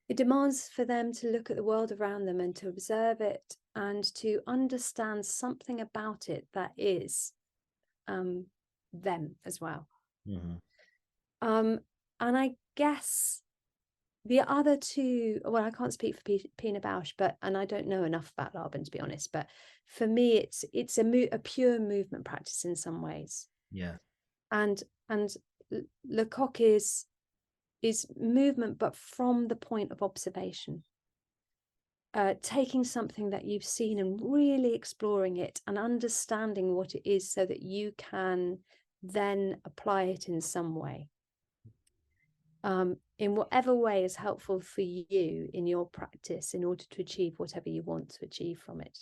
It demands for them to look at the world around them and to observe it and to understand something about it that is them as well. Mm-hmm. And I guess the other two, well, I can't speak for Pina Bausch, and I don't know enough about Laban, to be honest, but for me, it's a pure movement practice in some ways. Yeah. And Lecoq is movement, but from the point of observation. Taking something that you've seen and really exploring it and understanding what it is so that you can then apply it in some way. In whatever way is helpful for you in your practice in order to achieve whatever you want to achieve from it.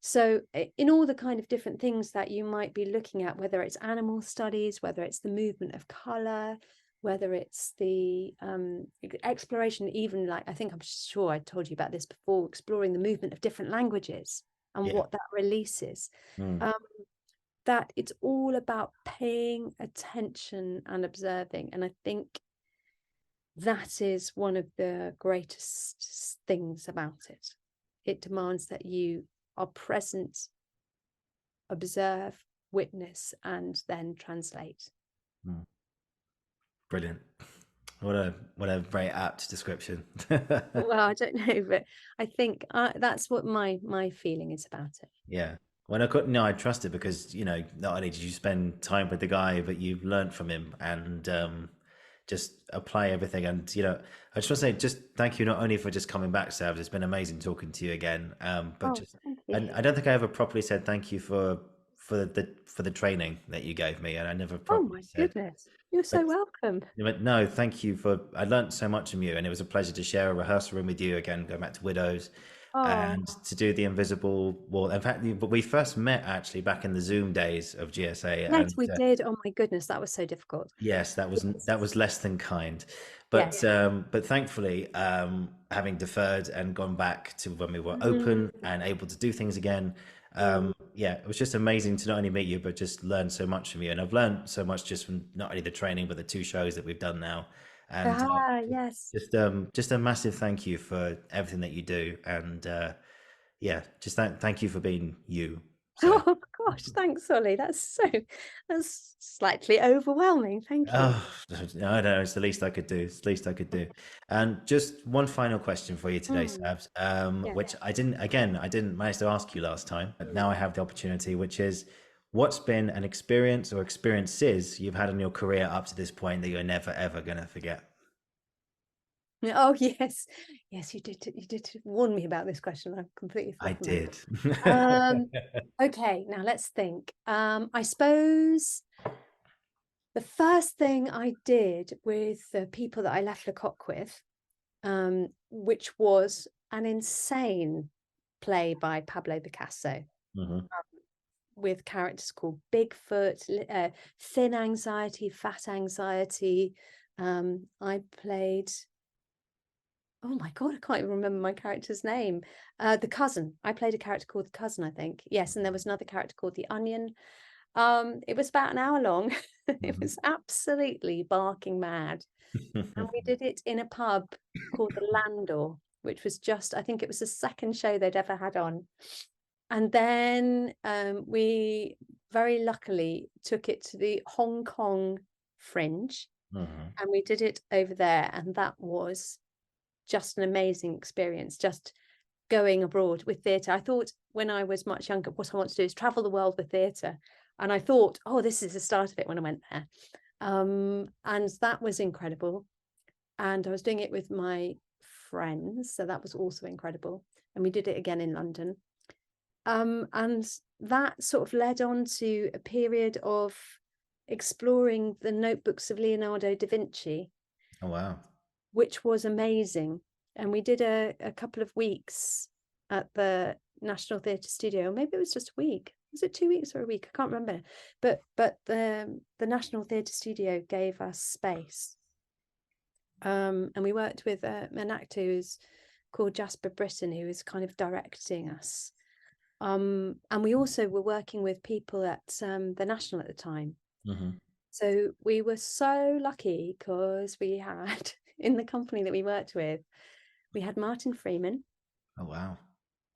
So in all the kind of different things that you might be looking at, whether it's animal studies, whether it's the movement of color, whether it's the exploration, even like, I think I'm sure I told you about this before, exploring the movement of different languages and what that releases. That it's all about paying attention and observing. And I think that is one of the greatest things about it. It demands that you are present, observe, witness, and then translate. Brilliant. What a very apt description. Well, I don't know, but I think that's what my feeling is about it. Yeah. When I couldn't, no, I trust it because, you know, not only did you spend time with the guy, but you've learned from him and just apply everything. And, you know, I just want to say, just thank you not only for just coming back, Sabs. It's been amazing talking to you again. But Oh, just, thank you. and I don't think I ever properly said thank you for the training that you gave me, and I never Oh properly my said. goodness, you're so But welcome. no, thank you for. I learnt so much from you, and it was a pleasure to share a rehearsal room with you again. Going back to Widows, Oh, and to do the invisible wall. In fact, we first met actually back in the Zoom days of GSA, yes, and we did. Oh my goodness, that was so difficult. yes, that was less than kind, Yes. but thankfully, having deferred and gone back to when we were Mm. open and able to do things again, Mm. yeah, it was just amazing to not only meet you but just learn so much from you. And I've learned so much just from not only the training but the two shows that we've done now. And Yes. just a massive thank you for everything that you do. And yeah, just thank you for being you. So. Oh gosh, thanks, Ollie. That's slightly overwhelming. Thank you. Oh, no, no, it's the least I could do. It's the least I could do. And just one final question for you today, Mm. Sabs, Yeah. which I didn't manage to ask you last time, but now I have the opportunity, which is what's been an experience or experiences you've had in your career up to this point that you're never, ever going to forget? Oh yes, yes, you did warn me about this question. I've completely I forgotten did. that. Okay, now let's think. I suppose the first thing I did with the people that I left Lecoq with, which was an insane play by Pablo Picasso Mhm. with characters called Bigfoot, Thin Anxiety, Fat Anxiety. I played, oh my God, I can't even remember my character's name. The cousin. I played a character called the cousin, I think. Yes, and there was another character called the onion. It was about an hour long. It Mhm. was absolutely barking mad. And we did it in a pub called the Landor, which was just, I think it was the second show they'd ever had on. And then we very luckily took it to the Hong Kong Fringe, Mhm. and we did it over there. And that was just an amazing experience, just going abroad with theatre. I thought when I was much younger, what I want to do is travel the world with theatre. And I thought, oh, this is the start of it when I went there. And that was incredible. And I was doing it with my friends. So that was also incredible. And we did it again in London. And that sort of led on to a period of exploring the notebooks of Leonardo da Vinci, Oh, wow. which was amazing. And we did a couple of weeks at the National Theatre Studio, or maybe it was just a week. Was it 2 weeks or a week? I can't remember. But the National Theatre Studio gave us space. And we worked with an actor who's called Jasper Britton, who was kind of directing us. And we also were working with people at the National at the time. Mm-hmm. So we were so lucky because we had, in the company that we worked with, we had Martin Freeman, Oh, wow.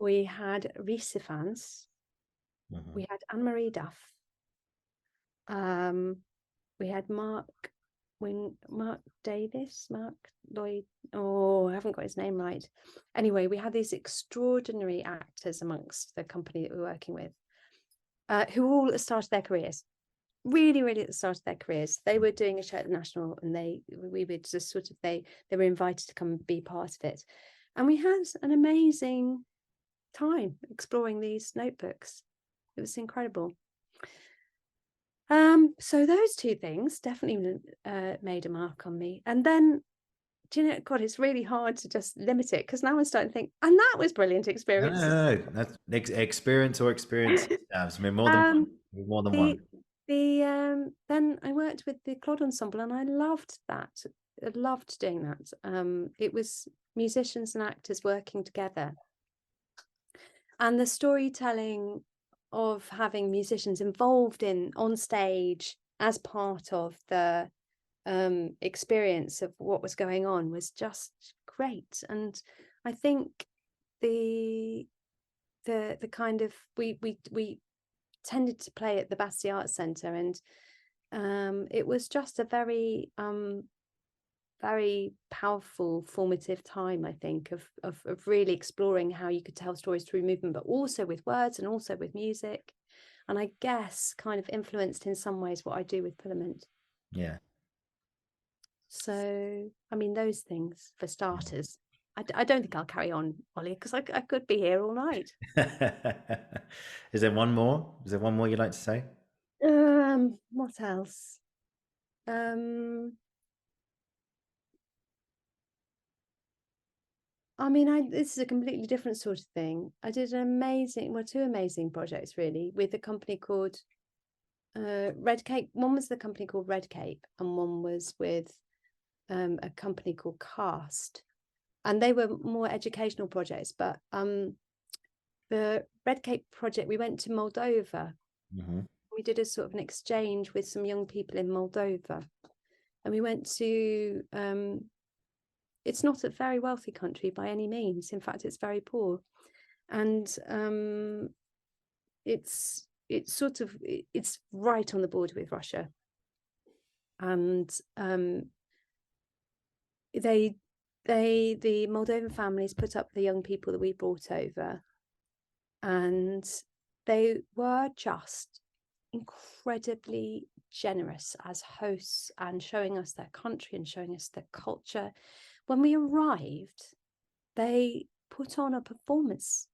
we had Rhys Ifans, Mm-hmm. we had Anne-Marie Duff, we had Mark Davis, Mark Lloyd. Oh, I haven't got his name right. Anyway, we had these extraordinary actors amongst the company that we were working with, who all at the start of their careers, really, really at the start of their careers. They were doing a show at the National, and we would just sort of they were invited to come and be part of it, and we had an amazing time exploring these notebooks. It was incredible. So those two things definitely made a mark on me. And then, do you know, God, it's really hard to just limit it, because now I'm starting to think, and that was brilliant No, experiences. no, no. That's experience or experience. I mean, more than one. um, More than the one. then I worked with the Clod Ensemble, and I loved that. I loved doing that. It was musicians and actors working together, and the storytelling of having musicians involved in on stage as part of the experience of what was going on was just great. And I think the kind of we tended to play at the Battersea Arts Centre, and it was just a very very powerful formative time, I think, of really exploring how you could tell stories through movement, but also with words and also with music, and I guess kind of influenced in some ways what I do with Filament. Yeah. So I mean, those things for starters. I don't think I'll carry on, Ollie, because I could be here all night. Is there one more? Is there one more you'd like to say? What else? I mean, this is a completely different sort of thing. I did two amazing projects really with a company called Red Cape. One was the company called Red Cape, and one was with a company called Cast, and they were more educational projects. But the Red Cape project, we went to Moldova. Mm-hmm. We did a sort of an exchange with some young people in Moldova, and we went to it's not a very wealthy country by any means. In fact, it's very poor, and it's right on the border with Russia, and the Moldovan families put up the young people that we brought over, and they were just incredibly generous as hosts and showing us their country and showing us their culture. When we arrived, they put on a performance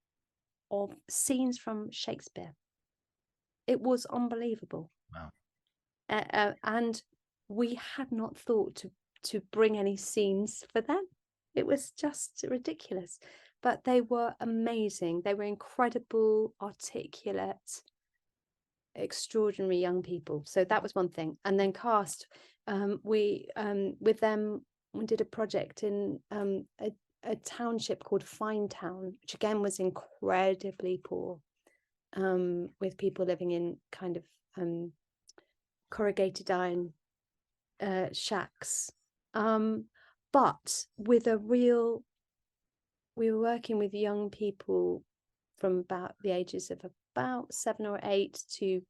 of scenes from Shakespeare. It was unbelievable. Wow. And we had not thought to bring any scenes for them. It was just ridiculous. But they were amazing. They were incredible, articulate, extraordinary young people. So that was one thing. And then Cast, we with them, we did a project in a township called Finetown, which again was incredibly poor, with people living in kind of corrugated iron shacks, but with we were working with young people from about the ages of about 7 or 8 to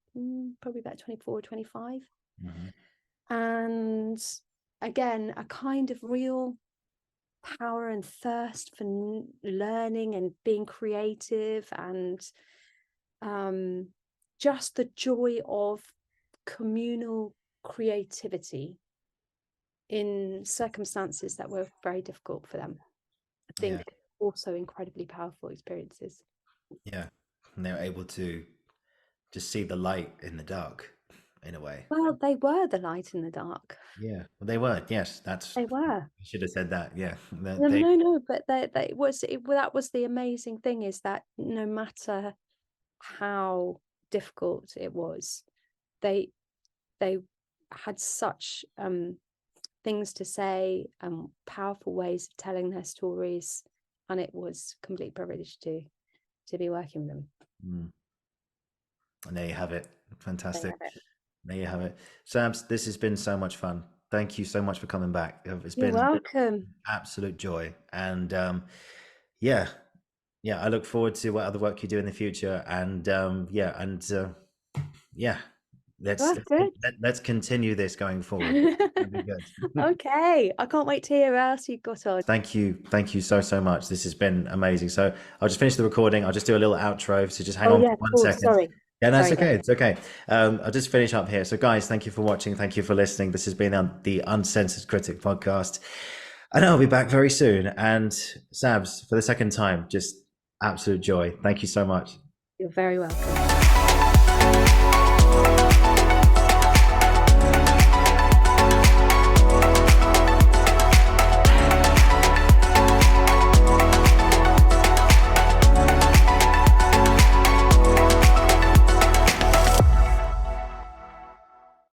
probably about 24 or 25. Mm-hmm. And again, a kind of real power and thirst for learning and being creative, and just the joy of communal creativity in circumstances that were very difficult for them. I think Yeah. also incredibly powerful experiences. Yeah. And they were able to just see the light in the dark in a way. Well, they were the light in the dark. Yeah. Well, they were. Yes. They were. I should have said that. Yeah. No, They, no, but that was the amazing thing, is that no matter how difficult it was, they had such things to say, powerful ways of telling their stories, and it was a complete privilege to be working with them. And there you have it. Fantastic. There you have it. There you have it. Sabs, this has been so much fun. Thank you so much for coming back. It's You're been welcome. absolute joy. And yeah, I look forward to what other work you do in the future. And let's continue this going forward. It'll be good. Okay, I can't wait to hear what else you've got on. Thank you so much. This has been amazing. So I'll just finish the recording. I'll just do a little outro. So just hang on for 1 second. Sorry. Yeah, that's Sorry, okay. It's okay. I'll just finish up here. So, guys, thank you for watching. Thank you for listening. This has been the Uncensored Critic podcast. And I'll be back very soon. And Sabs, for the second time, just absolute joy. Thank you so much. You're very welcome.